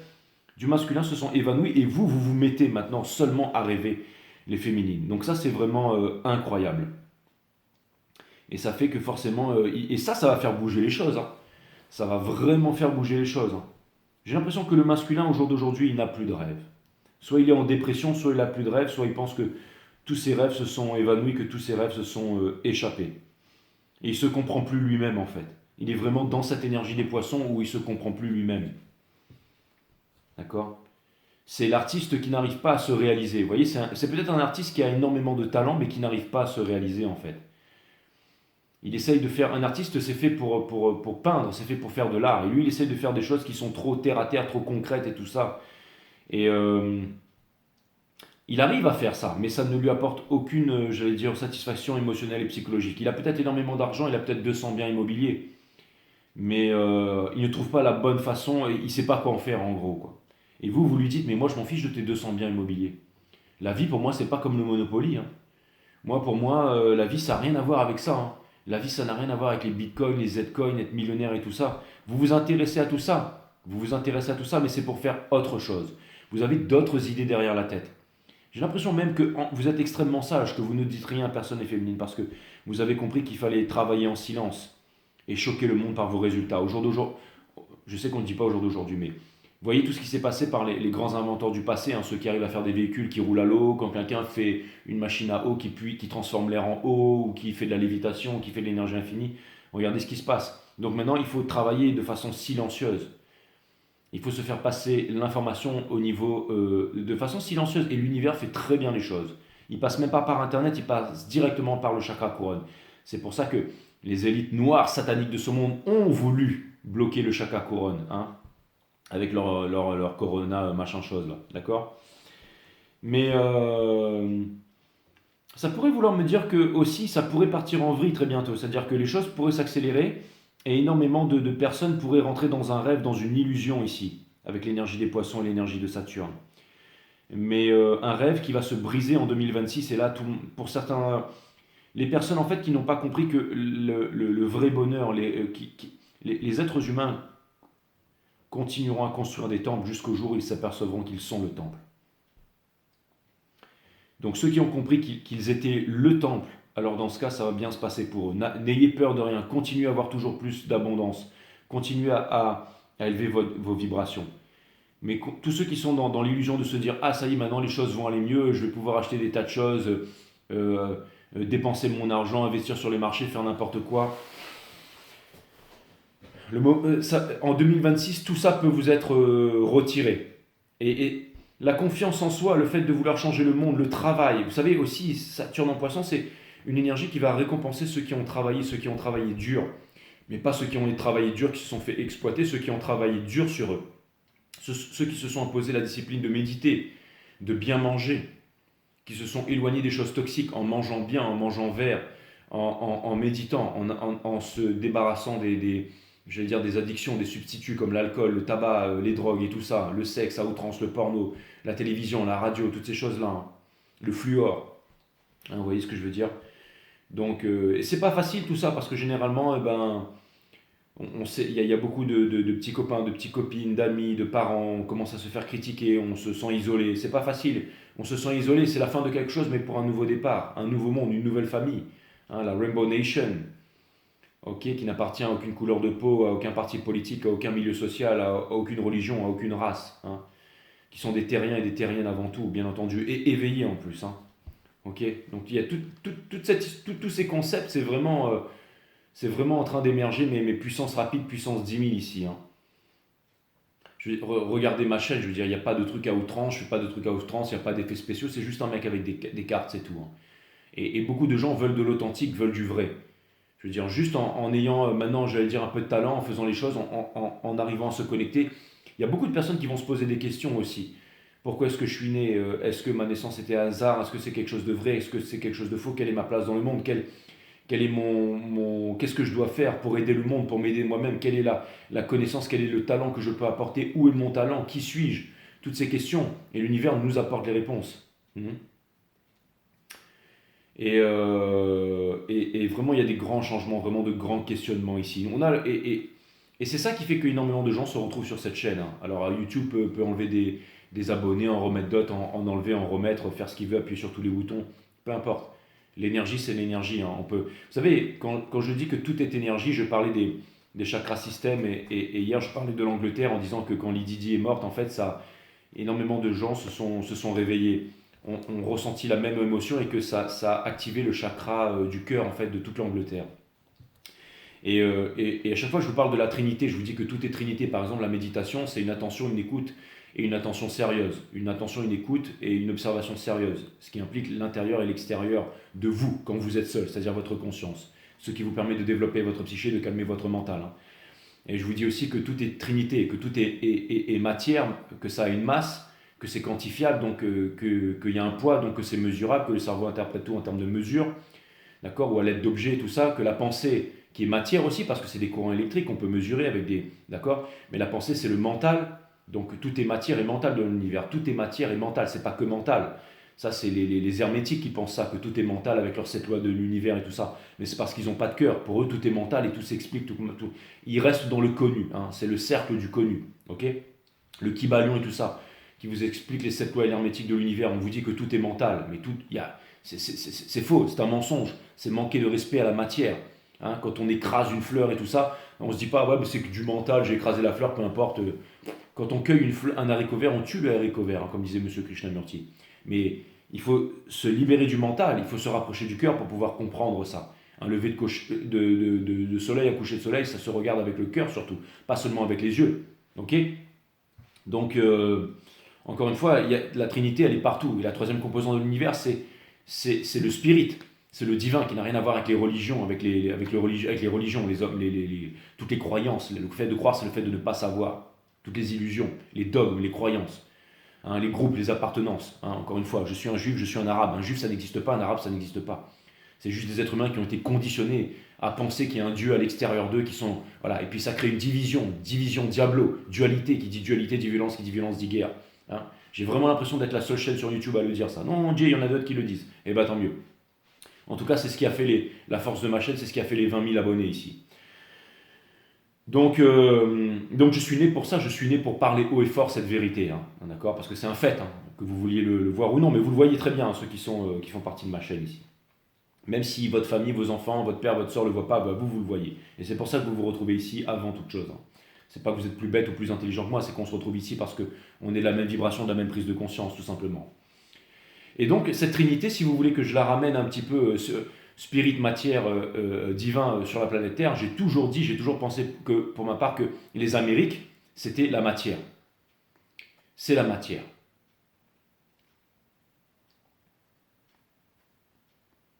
du masculin se sont évanouis. Et vous mettez maintenant seulement à rêver les féminines. Donc ça, c'est vraiment incroyable. Et ça fait que forcément... et ça va faire bouger les choses. Hein. Ça va vraiment faire bouger les choses. Hein. J'ai l'impression que le masculin, au jour d'aujourd'hui, il n'a plus de rêve. Soit il est en dépression, soit il n'a plus de rêve, soit il pense que tous ses rêves se sont évanouis, que tous ses rêves se sont échappés. Et il ne se comprend plus lui-même, en fait. Il est vraiment dans cette énergie des poissons où il ne se comprend plus lui-même. D'accord? C'est l'artiste qui n'arrive pas à se réaliser. Vous voyez, c'est peut-être un artiste qui a énormément de talent, mais qui n'arrive pas à se réaliser, en fait. Il essaye de faire... Un artiste, c'est fait pour peindre, c'est fait pour faire de l'art. Et lui, il essaye de faire des choses qui sont trop terre-à-terre, trop concrètes et tout ça. Et il arrive à faire ça, mais ça ne lui apporte aucune, j'allais dire, satisfaction émotionnelle et psychologique. Il a peut-être énormément d'argent, il a peut-être 200 biens immobiliers. Mais il ne trouve pas la bonne façon et il ne sait pas quoi en faire, en gros. Quoi. Et vous lui dites, mais moi, je m'en fiche de tes 200 biens immobiliers. La vie, pour moi, c'est pas comme le Monopoly. Hein. Pour moi, la vie, ça n'a rien à voir avec ça. Hein. La vie, ça n'a rien à voir avec les bitcoins, les zcoins, être millionnaire et tout ça. Vous vous intéressez à tout ça. Vous vous intéressez à tout ça, mais c'est pour faire autre chose. vous avez d'autres idées derrière la tête. J'ai l'impression même que vous êtes extrêmement sage, que vous ne dites rien à personne et féminine, parce que vous avez compris qu'il fallait travailler en silence et choquer le monde par vos résultats. Au jour d'aujourd'hui, je sais qu'on ne dit pas au jour d'aujourd'hui, mais voyez tout ce qui s'est passé par les grands inventeurs du passé, ceux qui arrivent à faire des véhicules qui roulent à l'eau, quand quelqu'un fait une machine à eau qui transforme l'air en eau, ou qui fait de la lévitation, ou qui fait de l'énergie infinie. Regardez ce qui se passe. Donc maintenant, il faut travailler de façon silencieuse. Il faut se faire passer l'information au niveau de façon silencieuse. Et l'univers fait très bien les choses. Il passe même pas par Internet, il passe directement par le chakra couronne. C'est pour ça que les élites noires sataniques de ce monde ont voulu bloquer le chakra couronne, avec leur corona machin chose là, d'accord. Mais ça pourrait vouloir me dire que aussi ça pourrait partir en vrille très bientôt. C'est-à-dire que les choses pourraient s'accélérer et énormément de personnes pourraient rentrer dans un rêve, dans une illusion ici, avec l'énergie des poissons et l'énergie de Saturne. Mais un rêve qui va se briser en 2026, et là, pour certains, les personnes en fait qui n'ont pas compris que le vrai bonheur, les êtres humains continueront à construire des temples jusqu'au jour où ils s'apercevront qu'ils sont le temple. Donc ceux qui ont compris qu'ils étaient le temple, alors dans ce cas, ça va bien se passer pour eux. N'ayez peur de rien, continuez à avoir toujours plus d'abondance, continuez à élever vos vibrations. Mais tous ceux qui sont dans l'illusion de se dire « Ah, ça y est, maintenant les choses vont aller mieux, je vais pouvoir acheter des tas de choses, dépenser mon argent, investir sur les marchés, faire n'importe quoi », en 2026, tout ça peut vous être retiré. Et la confiance en soi, le fait de vouloir changer le monde, le travail, vous savez aussi, Saturne en Poisson, c'est une énergie qui va récompenser ceux qui ont travaillé dur, mais pas ceux qui ont travaillé dur, qui se sont fait exploiter, ceux qui ont travaillé dur sur eux. Ceux qui se sont imposés la discipline de méditer, de bien manger, qui se sont éloignés des choses toxiques en mangeant bien, en mangeant vert, en méditant, en se débarrassant des addictions, des substituts comme l'alcool, le tabac, les drogues et tout ça, le sexe à outrance, le porno, la télévision, la radio, toutes ces choses-là, le fluor. Vous voyez ce que je veux dire? Donc, c'est pas facile tout ça parce que généralement, on sait, il y a beaucoup de petits copains, de petites copines, d'amis, de parents, on commence à se faire critiquer, on se sent isolé. C'est pas facile. On se sent isolé, c'est la fin de quelque chose, mais pour un nouveau départ, un nouveau monde, une nouvelle famille. La Rainbow Nation, qui n'appartient à aucune couleur de peau, à aucun parti politique, à aucun milieu social, à aucune religion, à aucune race. Qui sont des terriens et des terriennes avant tout, bien entendu, et éveillés en plus. Donc il y a tous ces concepts, c'est vraiment en train d'émerger, mais puissance rapide, puissance 10 000 ici. Regardez ma chaîne, je veux dire, il n'y a pas de truc à outrance, je ne fais pas de truc à outrance, il n'y a pas d'effets spéciaux, c'est juste un mec avec des cartes, c'est tout. Et beaucoup de gens veulent de l'authentique, veulent du vrai. Je veux dire, juste en ayant maintenant, j'allais dire, un peu de talent, en faisant les choses, en arrivant à se connecter. Il y a beaucoup de personnes qui vont se poser des questions aussi. Pourquoi est-ce que je suis né? Est-ce que ma naissance était hasard? Est-ce que c'est quelque chose de vrai? Est-ce que c'est quelque chose de faux? Quelle est ma place dans le monde? Qu'est-ce que je dois faire pour aider le monde, pour m'aider moi-même? Quelle est la connaissance? Quel est le talent que je peux apporter? Où est mon talent? Qui suis-je? Toutes ces questions. Et l'univers nous apporte les réponses. Et vraiment, il y a des grands changements, vraiment de grands questionnements ici. Et c'est ça qui fait qu'énormément de gens se retrouvent sur cette chaîne. Alors YouTube peut enlever des abonnés, en remettre d'autres, en enlever, en remettre, faire ce qu'il veut, appuyer sur tous les boutons, peu importe. L'énergie, c'est l'énergie. Vous savez, quand je dis que tout est énergie, je parlais des chakras systèmes, et hier je parlais de l'Angleterre en disant que quand Lady Di est morte, en fait, énormément de gens se sont réveillés, ont ressenti la même émotion, et que ça a activé le chakra du cœur, en fait, de toute l'Angleterre. Et à chaque fois que je vous parle de la Trinité, je vous dis que tout est Trinité. Par exemple, la méditation, c'est une attention, une écoute et une attention sérieuse. Une attention, une écoute et une observation sérieuse. Ce qui implique l'intérieur et l'extérieur de vous, quand vous êtes seul, c'est-à-dire votre conscience. Ce qui vous permet de développer votre psyché, de calmer votre mental. Et je vous dis aussi que tout est Trinité, que tout est matière, que ça a une masse, que c'est quantifiable, donc qu'il y a un poids, donc que c'est mesurable, que le cerveau interprète tout en termes de mesure, d'accord, ou à l'aide d'objets, tout ça, que la pensée, qui est matière aussi, parce que c'est des courants électriques qu'on peut mesurer avec d'accord, mais la pensée, c'est le mental, donc tout est matière et mental dans l'univers, tout est matière et mental, c'est pas que mental. Ça, c'est les hermétiques qui pensent ça, que tout est mental avec leurs 7 lois de l'univers et tout ça. Mais c'est parce qu'ils n'ont pas de cœur. Pour eux, tout est mental et tout s'explique. Tout. Ils restent dans le connu. C'est le cercle du connu. Le Kybalion et tout ça. qui vous explique les 7 lois hermétiques de l'univers. On vous dit que tout est mental, mais c'est faux, c'est un mensonge. C'est manquer de respect à la matière. Hein, quand on écrase une fleur et tout ça, on se dit pas, ouais, mais c'est que du mental, j'ai écrasé la fleur, peu importe. Quand on cueille un haricot vert, on tue le haricot vert, hein, comme disait M. Krishnamurti. Mais il faut se libérer du mental, il faut se rapprocher du cœur pour pouvoir comprendre ça. Un lever de soleil, un coucher de soleil, ça se regarde avec le cœur surtout, pas seulement avec les yeux. Ok. Donc, encore une fois, la Trinité, elle est partout. Et la troisième composante de l'univers, c'est le spirit, c'est le divin qui n'a rien à voir avec les religions, avec les religions, les hommes, toutes les croyances. Le fait de croire, c'est le fait de ne pas savoir. Toutes les illusions, les dogmes, les croyances, hein, les groupes, les appartenances. Hein, encore une fois, je suis un juif, je suis un arabe. Un juif, ça n'existe pas, un arabe, ça n'existe pas. C'est juste des êtres humains qui ont été conditionnés à penser qu'il y a un Dieu à l'extérieur d'eux qui sont... Voilà. Et puis ça crée une division diablo, dualité, qui dit dualité dit violence, qui dit violence dit guerre. Hein. J'ai vraiment l'impression d'être la seule chaîne sur YouTube à le dire ça. Non, Dieu, il y en a d'autres qui le disent. Et bien tant mieux. En tout cas, c'est ce qui a fait la force de ma chaîne, c'est ce qui a fait les 20 000 abonnés ici. Donc je suis né pour ça, je suis né pour parler haut et fort cette vérité, hein, d'accord, parce que c'est un fait, hein, que vous vouliez le voir ou non, mais vous le voyez très bien, hein, ceux qui font partie de ma chaîne ici. Même si votre famille, vos enfants, votre père, votre soeur ne le voient pas, bah, vous le voyez. Et c'est pour ça que vous vous retrouvez ici avant toute chose. Hein. C'est pas que vous êtes plus bête ou plus intelligent que moi, c'est qu'on se retrouve ici parce qu'on est de la même vibration, de la même prise de conscience, tout simplement. Et donc cette Trinité, si vous voulez que je la ramène un petit peu... spirit, matière, divin sur la planète Terre, j'ai toujours pensé que, pour ma part, que les Amériques, c'était la matière. C'est la matière.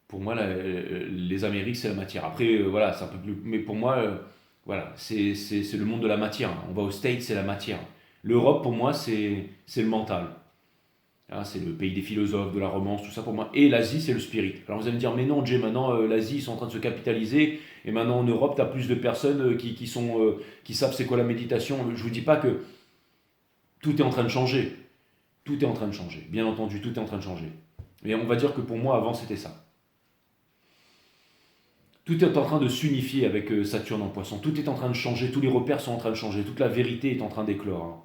Pour moi, les Amériques, c'est la matière. Après, voilà, c'est un peu plus... Mais pour moi, voilà, c'est le monde de la matière. On va aux States, c'est la matière. L'Europe, pour moi, c'est le mental. Hein, c'est le pays des philosophes, de la romance, tout ça pour moi. Et l'Asie, c'est le spirit. Alors vous allez me dire, mais non, Jay, maintenant, l'Asie, ils sont en train de se capitaliser. Et maintenant, en Europe, tu as plus de personnes qui savent c'est quoi la méditation. Je ne vous dis pas que tout est en train de changer. Tout est en train de changer. Bien entendu, tout est en train de changer. Mais on va dire que pour moi, avant, c'était ça. Tout est en train de s'unifier avec Saturne en Poisson. Tout est en train de changer. Tous les repères sont en train de changer. Toute la vérité est en train d'éclore. Hein.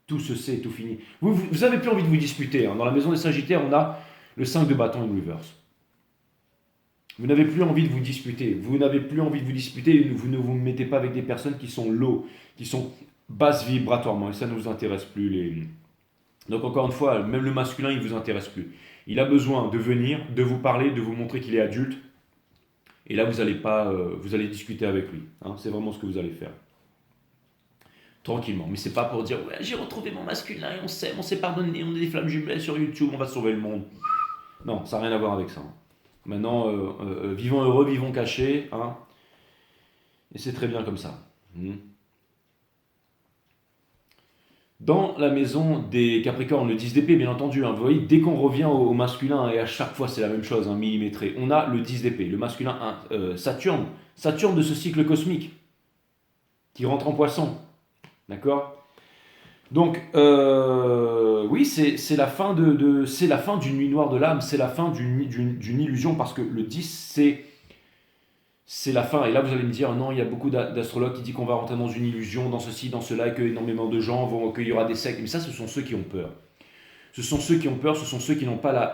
Tout se sait, tout fini. Vous n'avez plus envie de vous disputer. Hein. Dans la maison des Sagittaires, on a le 5 de bâton in reverse. Vous n'avez plus envie de vous disputer. Vous n'avez plus envie de vous disputer. Vous ne vous mettez pas avec des personnes qui sont low, qui sont basses vibratoirement. Et ça ne vous intéresse plus. Donc encore une fois, même le masculin, il ne vous intéresse plus. Il a besoin de venir, de vous parler, de vous montrer qu'il est adulte. Et là, vous allez discuter avec lui. Hein. C'est vraiment ce que vous allez faire. Tranquillement, mais c'est pas pour dire ouais, j'ai retrouvé mon masculin et on s'aime, on s'est pardonné, on est des flammes jumelles sur YouTube, on va sauver le monde. Non, ça n'a rien à voir avec ça. Maintenant, vivons heureux, vivons cachés, hein, et c'est très bien comme ça. Dans la maison des Capricornes, le 10 d'épée, bien entendu, hein, vous voyez, dès qu'on revient au masculin, et à chaque fois c'est la même chose, hein, millimétré, on a le 10 d'épée, le masculin, Saturne de ce cycle cosmique, qui rentre en Poisson. D'accord. Donc, oui, c'est la fin c'est la fin d'une nuit noire de l'âme, c'est la fin d'une illusion, parce que le 10, c'est la fin. Et là, vous allez me dire, non, il y a beaucoup d'astrologues qui disent qu'on va rentrer dans une illusion, dans ceci, dans cela, et qu'énormément de gens qu'il y aura des sectes. Mais ça, ce sont ceux qui ont peur. Ce sont ceux qui ont peur, ce sont ceux qui n'ont pas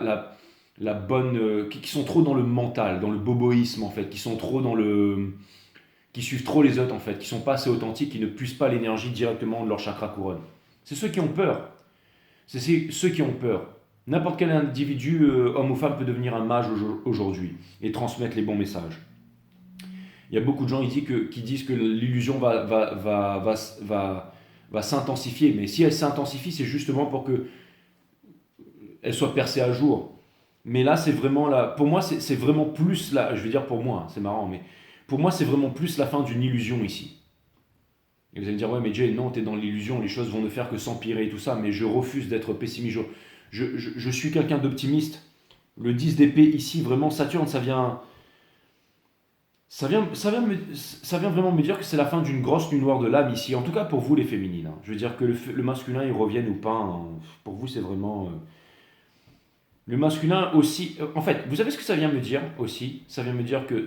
la bonne... qui sont trop dans le mental, dans le boboïsme, en fait, qui sont trop dans le... qui suivent trop les autres en fait, qui sont pas assez authentiques, qui ne puissent pas l'énergie directement de leur chakra couronne. C'est ceux qui ont peur. C'est ceux qui ont peur. N'importe quel individu, homme ou femme, peut devenir un mage aujourd'hui et transmettre les bons messages. Il y a beaucoup de gens ici qui disent que l'illusion va s'intensifier, mais si elle s'intensifie, c'est justement pour qu'elle soit percée à jour. Mais là, c'est vraiment pour moi, c'est vraiment plus là. Je veux dire pour moi, c'est marrant, mais pour moi, c'est vraiment plus la fin d'une illusion ici. Et vous allez me dire, ouais, mais Jay, non, t'es dans l'illusion, les choses vont ne faire que s'empirer et tout ça, mais je refuse d'être pessimiste. Je suis quelqu'un d'optimiste. Le 10 d'épée ici, vraiment, Saturne, ça vient vraiment me dire que c'est la fin d'une grosse nuit noire de l'âme ici, en tout cas pour vous les féminines. Hein. Je veux dire que le masculin, il revienne ou pas, hein. Pour vous, c'est vraiment... Le masculin aussi... en fait, vous savez ce que ça vient me dire aussi? Ça vient me dire que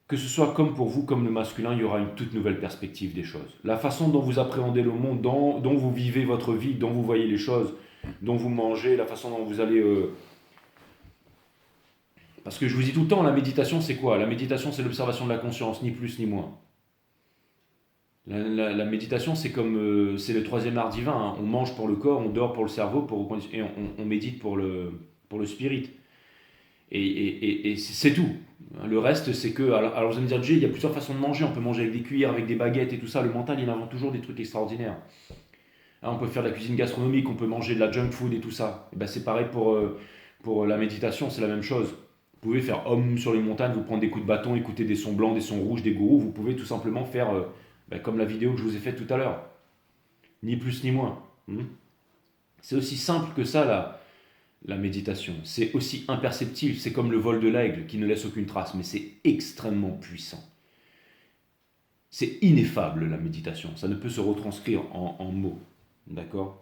que ce soit comme pour vous, comme le masculin, il y aura une toute nouvelle perspective des choses. La façon dont vous appréhendez le monde, dont vous vivez votre vie, dont vous voyez les choses, dont vous mangez, la façon dont vous allez... Parce que je vous dis tout le temps, la méditation, c'est quoi? La méditation, c'est l'observation de la conscience, ni plus ni moins. La méditation, c'est comme c'est le troisième art divin, hein. On mange pour le corps, on dort pour le cerveau, et on médite pour le spirit. Et c'est tout. Le reste, c'est que. Alors vous allez me dire, Jay, il y a plusieurs façons de manger. On peut manger avec des cuillères, avec des baguettes et tout ça. Le mental, il invente toujours des trucs extraordinaires. Hein, on peut faire de la cuisine gastronomique, on peut manger de la junk food et tout ça. Et ben, c'est pareil pour la méditation, c'est la même chose. Vous pouvez faire homme sur les montagnes, vous prendre des coups de bâton, écouter des sons blancs, des sons rouges, des gourous. Vous pouvez tout simplement faire comme la vidéo que je vous ai faite tout à l'heure. Ni plus ni moins. C'est aussi simple que ça, la méditation. C'est aussi imperceptible. C'est comme le vol de l'aigle qui ne laisse aucune trace, mais c'est extrêmement puissant. C'est ineffable, la méditation. Ça ne peut se retranscrire en mots. D'accord?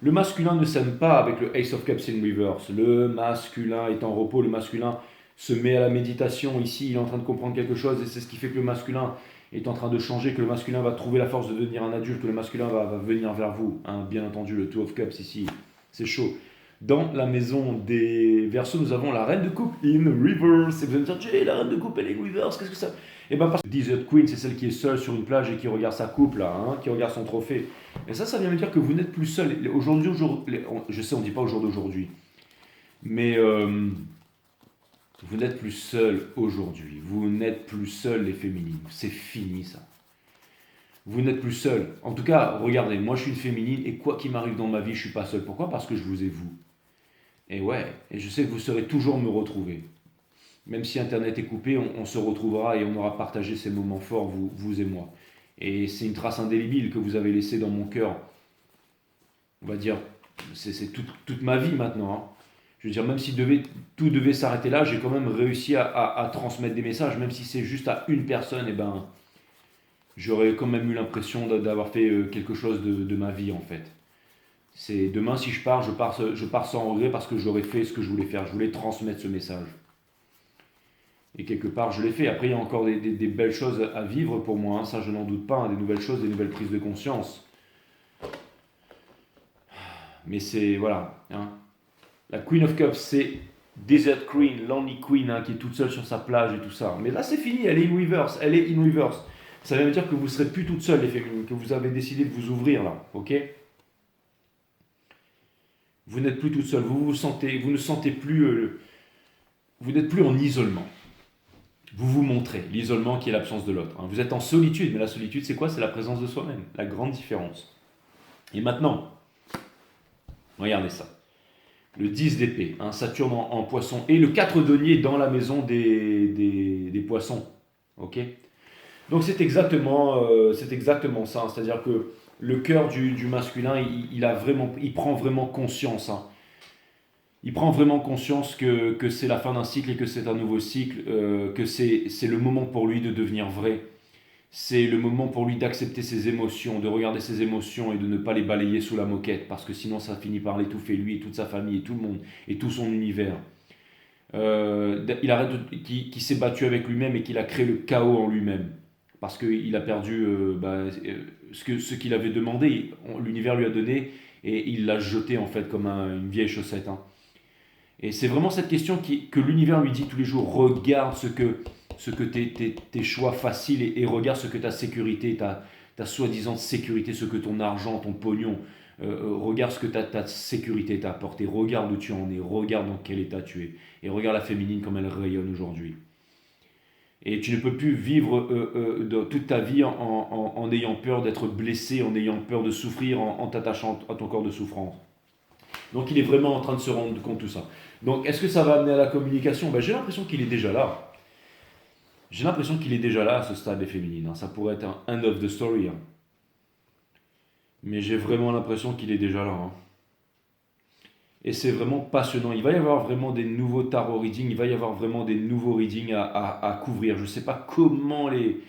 Le masculin ne s'aime pas avec le Ace of Cups in reverse. Le masculin est en repos, le masculin se met à la méditation. Ici, il est en train de comprendre quelque chose et c'est ce qui fait que le masculin est en train de changer, que le masculin va trouver la force de devenir un adulte, que le masculin va venir vers vous. Hein, bien entendu, le Two of Cups ici, c'est chaud. Dans la maison des Verseaux, nous avons la reine de coupe in reverse. Et vous allez me dire, Jay, la reine de coupe, elle est in reverse, qu'est-ce que ça... Et bien parce que Desert Queen, c'est celle qui est seule sur une plage et qui regarde sa coupe là, hein, qui regarde son trophée. Et ça vient me dire que vous n'êtes plus seul. Aujourd'hui, je sais, on ne dit pas au jour d'aujourd'hui, mais vous n'êtes plus seul aujourd'hui. Vous n'êtes plus seul, les féminines. C'est fini ça. Vous n'êtes plus seul. En tout cas, regardez, moi je suis une féminine et quoi qu'il m'arrive dans ma vie, je ne suis pas seul. Pourquoi? Parce que je vous ai vous. Et ouais, et je sais que vous saurez toujours me retrouver. Même si Internet est coupé, on se retrouvera et on aura partagé ces moments forts, vous et moi. Et c'est une trace indélébile que vous avez laissée dans mon cœur. On va dire, c'est toute ma vie maintenant. Hein. Je veux dire, même si tout devait s'arrêter là, j'ai quand même réussi à transmettre des messages, même si c'est juste à une personne, et ben, j'aurais quand même eu l'impression d'avoir fait quelque chose de ma vie en fait. C'est demain si je pars sans regret parce que j'aurais fait ce que je voulais faire. Je voulais transmettre ce message. Et quelque part, je l'ai fait. Après, il y a encore des belles choses à vivre pour moi, hein, ça je n'en doute pas, hein, des nouvelles choses, des nouvelles prises de conscience. Mais c'est, voilà. Hein. La Queen of Cups, c'est Desert Queen, Lonely Queen, hein, qui est toute seule sur sa plage et tout ça. Mais là, c'est fini, elle est in reverse, elle est in reverse. Ça veut dire que vous ne serez plus toute seule, les féminines, que vous avez décidé de vous ouvrir là, ok? Vous n'êtes plus toute seule, vous ne sentez plus, vous n'êtes plus en isolement. Vous vous montrez, l'isolement qui est l'absence de l'autre. Hein. Vous êtes en solitude, mais la solitude c'est quoi? C'est la présence de soi-même, la grande différence. Et maintenant, regardez ça. Le 10 d'épée, hein, Saturne en poisson, et le 4 denier dans la maison des poissons. Ok? Donc c'est exactement ça, hein. C'est-à-dire que le cœur du masculin, il prend vraiment conscience. Hein. Il prend vraiment conscience que c'est la fin d'un cycle et que c'est un nouveau cycle, que c'est le moment pour lui de devenir vrai. C'est le moment pour lui d'accepter ses émotions, de regarder ses émotions et de ne pas les balayer sous la moquette, parce que sinon ça finit par l'étouffer, lui et toute sa famille et tout le monde et tout son univers. Qui s'est battu avec lui-même et qu'il a créé le chaos en lui-même, parce qu'il a perdu ce qu'il avait demandé, l'univers lui a donné et il l'a jeté en fait comme une vieille chaussette. Hein. Et c'est vraiment cette question que l'univers lui dit tous les jours. Regarde ce que tes choix faciles et regarde ce que ta sécurité, ta soi-disant sécurité, ce que ton argent, ton pognon, regarde ce que ta sécurité t'a apporté. Regarde où tu en es, regarde dans quel état tu es. Et regarde la féminine comme elle rayonne aujourd'hui. Et tu ne peux plus vivre toute ta vie en ayant peur d'être blessé, en ayant peur de souffrir, en t'attachant à ton corps de souffrance. Donc il est vraiment en train de se rendre compte de tout ça. Donc est-ce que ça va amener à la communication? J'ai l'impression qu'il est déjà là. J'ai l'impression qu'il est déjà là à ce stade des féminines. Hein. Ça pourrait être un end of the story. Hein. Mais j'ai vraiment l'impression qu'il est déjà là. Hein. Et c'est vraiment passionnant. Il va y avoir vraiment des nouveaux tarot readings. Il va y avoir vraiment des nouveaux readings à couvrir. Je ne sais pas comment les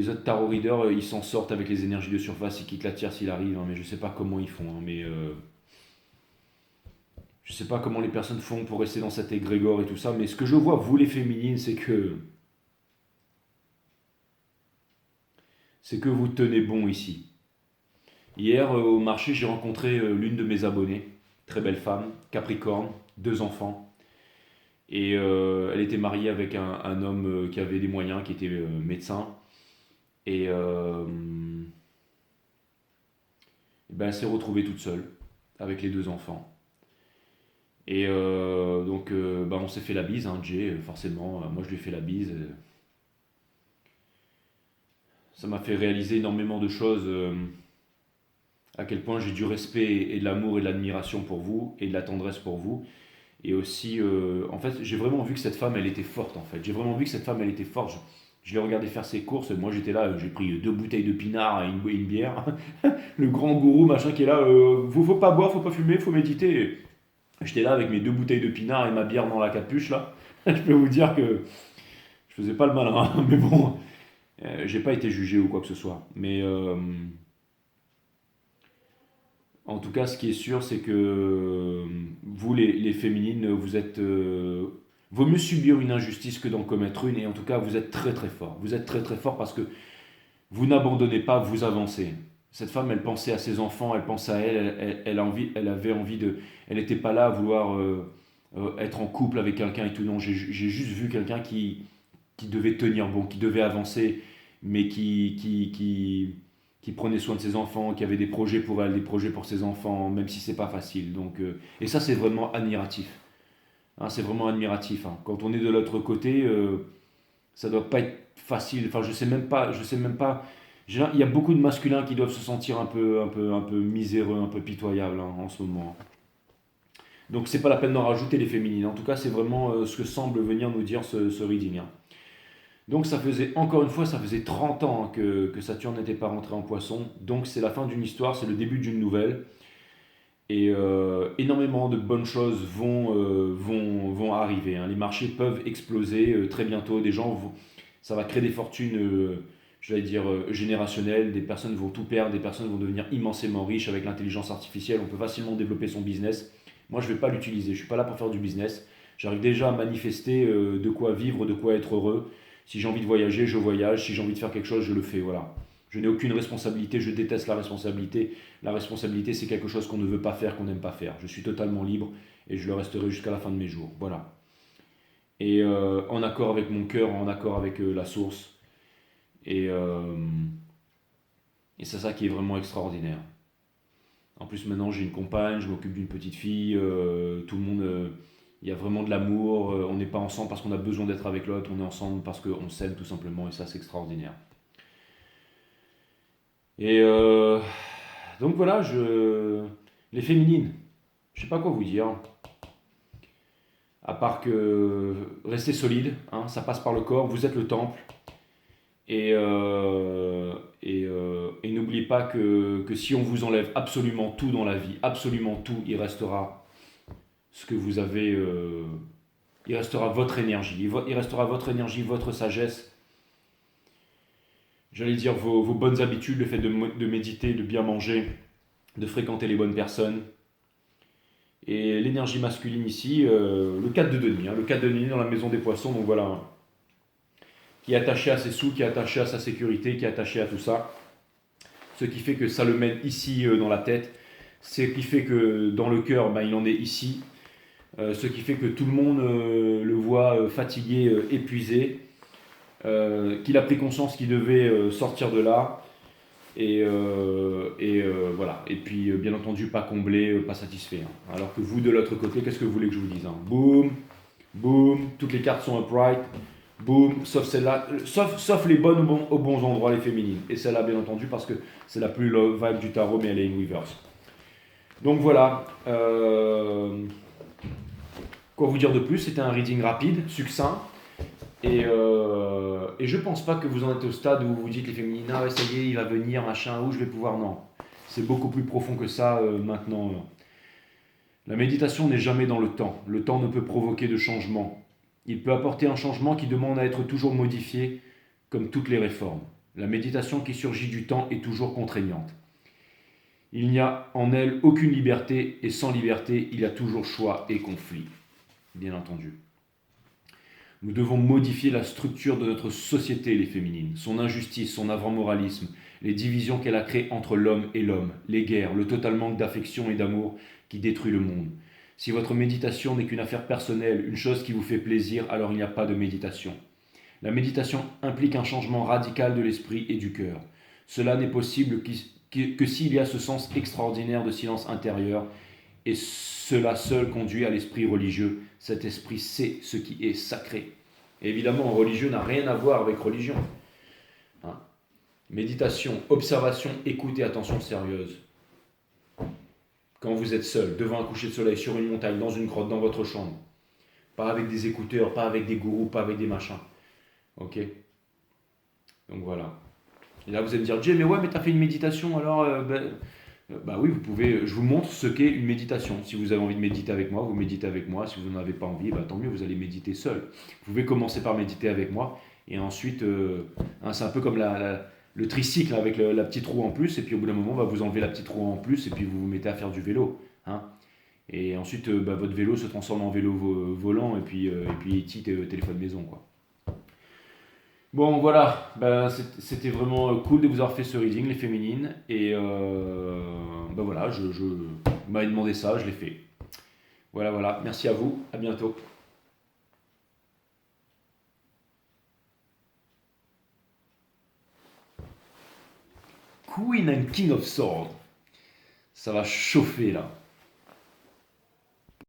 autres tarot readers ils s'en sortent avec les énergies de surface. Ils quittent la tierce s'il arrive. Hein, mais je ne sais pas comment ils font. Hein, mais Je ne sais pas comment les personnes font pour rester dans cet égrégore et tout ça, mais ce que je vois, vous les féminines, c'est que vous tenez bon ici. Hier, au marché, j'ai rencontré l'une de mes abonnées, très belle femme, Capricorne, 2 enfants. Et elle était mariée avec un homme qui avait des moyens, qui était médecin. Et ben, elle s'est retrouvée toute seule, avec les 2 enfants. Et donc, ben, on s'est fait la bise, hein, Jay, forcément. Moi, je lui ai fait la bise. Ça m'a fait réaliser énormément de choses, à quel point j'ai du respect et de l'amour et de l'admiration pour vous, et de la tendresse pour vous. Et aussi, en fait, j'ai vraiment vu que cette femme, elle était forte, en fait. J'ai vraiment vu que cette femme, elle était forte. Je l'ai regardé faire ses courses. Moi, j'étais là, j'ai pris 2 bouteilles de pinard et une bière. Le grand gourou, machin, qui est là, faut pas boire, faut pas fumer, faut méditer. J'étais là avec mes 2 bouteilles de pinard et ma bière dans la capuche, là. Je peux vous dire que je faisais pas le malin, hein. Mais bon, j'ai pas été jugé ou quoi que ce soit. Mais en tout cas, ce qui est sûr, c'est que vous, les féminines, vous êtes. Vaut mieux subir une injustice que d'en commettre une, et en tout cas, vous êtes très très fort. Vous êtes très très fort parce que vous n'abandonnez pas, vous avancez. Cette femme, elle pensait à ses enfants, elle pense à elle, elle avait envie de. Elle n'était pas là à vouloir être en couple avec quelqu'un et tout. Non, j'ai juste vu quelqu'un qui devait tenir bon, qui devait avancer, mais qui prenait soin de ses enfants, qui avait des projets pour elle, des projets pour ses enfants, même si c'est pas facile. Donc, et ça, c'est vraiment admiratif. Hein, c'est vraiment admiratif. Hein. Quand on est de l'autre côté, ça doit pas être facile. Enfin, je sais même pas. Il y a beaucoup de masculins qui doivent se sentir un peu miséreux, un peu pitoyables, hein, en ce moment. Donc, c'est pas la peine d'en rajouter les féminines. En tout cas, c'est vraiment ce que semble venir nous dire ce reading. Hein. Donc ça faisait, encore une fois, ça faisait 30 ans, hein, que Saturne n'était pas rentré en poisson. Donc c'est la fin d'une histoire, c'est le début d'une nouvelle. Et énormément de bonnes choses vont arriver. Hein. Les marchés peuvent exploser très bientôt. Ça va créer des fortunes, j'allais dire, générationnelles. Des personnes vont tout perdre, des personnes vont devenir immensément riches avec l'intelligence artificielle. On peut facilement développer son business. Moi, je ne vais pas l'utiliser. Je ne suis pas là pour faire du business. J'arrive déjà à manifester de quoi vivre, de quoi être heureux. Si j'ai envie de voyager, je voyage. Si j'ai envie de faire quelque chose, je le fais. Voilà. Je n'ai aucune responsabilité. Je déteste la responsabilité. La responsabilité, c'est quelque chose qu'on ne veut pas faire, qu'on n'aime pas faire. Je suis totalement libre et je le resterai jusqu'à la fin de mes jours. Voilà. Et en accord avec mon cœur, en accord avec la source. Et, euh, et c'est ça qui est vraiment extraordinaire. En plus, maintenant, j'ai une compagne, je m'occupe d'une petite fille. Tout le monde, il y a vraiment de l'amour. On n'est pas ensemble parce qu'on a besoin d'être avec l'autre. On est ensemble parce qu'on s'aime tout simplement. Et ça, c'est extraordinaire. Et donc voilà, les féminines, je sais pas quoi vous dire, à part que restez solide, hein, ça passe par le corps, vous êtes le temple, et, et n'oubliez pas que si on vous enlève absolument tout dans la vie, absolument tout, il restera ce que vous avez, il restera votre énergie, il restera votre énergie, votre sagesse, j'allais dire vos bonnes habitudes, le fait de méditer, de bien manger, de fréquenter les bonnes personnes. Et l'énergie masculine ici, le 4 de denier, hein, le 4 de denier dans la maison des poissons, donc voilà, hein, qui est attaché à ses sous, qui est attaché à sa sécurité, qui est attaché à tout ça. Ce qui fait que ça le mène ici dans la tête, ce qui fait que dans le cœur, ben, il en est ici, ce qui fait que tout le monde le voit fatigué, épuisé, qu'il a pris conscience qu'il devait sortir de là, voilà. Et puis, bien entendu, pas comblé, pas satisfait. Hein. Alors que vous, de l'autre côté, qu'est-ce que vous voulez que je vous dise, hein? Boum, boum, toutes les cartes sont upright, boum, sauf celle-là, sauf les bonnes aux bons endroits, les féminines. Et celle-là, bien entendu, parce que c'est la plus low vibe du tarot, mais elle est in reverse. Donc voilà. Quoi vous dire de plus? C'était un reading rapide, succinct. Et je pense pas que vous en êtes au stade où vous vous dites les féminines, ah ouais, ça y est, il va venir, machin, où je vais pouvoir. Non. C'est beaucoup plus profond que ça maintenant. La méditation n'est jamais dans le temps. Le temps ne peut provoquer de changement. Il peut apporter un changement qui demande à être toujours modifié, comme toutes les réformes. La méditation qui surgit du temps est toujours contraignante. Il n'y a en elle aucune liberté, et sans liberté, il y a toujours choix et conflit, bien entendu. Nous devons modifier la structure de notre société, les féminines, son injustice, son avant-moralisme, les divisions qu'elle a créées entre l'homme et l'homme, les guerres, le total manque d'affection et d'amour qui détruit le monde. Si votre méditation n'est qu'une affaire personnelle, une chose qui vous fait plaisir, alors il n'y a pas de méditation. La méditation implique un changement radical de l'esprit et du cœur. Cela n'est possible que s'il y a ce sens extraordinaire de silence intérieur, et cela seul conduit à l'esprit religieux. Cet esprit sait ce qui est sacré. Et évidemment, religieux n'a rien à voir avec religion. Hein? Méditation, observation, écoute et attention sérieuse. Quand vous êtes seul, devant un coucher de soleil, sur une montagne, dans une grotte, dans votre chambre. Pas avec des écouteurs, pas avec des gourous, pas avec des machins. Ok? Donc voilà. Et là, vous allez me dire, Jay, mais ouais, mais t'as fait une méditation, alors bah oui, vous pouvez. Je vous montre ce qu'est une méditation. Si vous avez envie de méditer avec moi, vous méditez avec moi. Si vous n'en avez pas envie, bah, tant mieux, vous allez méditer seul. Vous pouvez commencer par méditer avec moi, et ensuite, hein, c'est un peu comme le tricycle avec la petite roue en plus, et puis au bout d'un moment, bah, vous enlevez la petite roue en plus, et puis vous vous mettez à faire du vélo. Hein. Et ensuite, bah, votre vélo se transforme en vélo volant, et puis E.T. téléphone maison, quoi. Bon, voilà, ben, c'était vraiment cool de vous avoir fait ce reading, les féminines. Et ben voilà, vous m'avez demandé ça, je l'ai fait. Voilà, voilà, merci à vous, à bientôt. Queen and King of Swords, ça va chauffer là.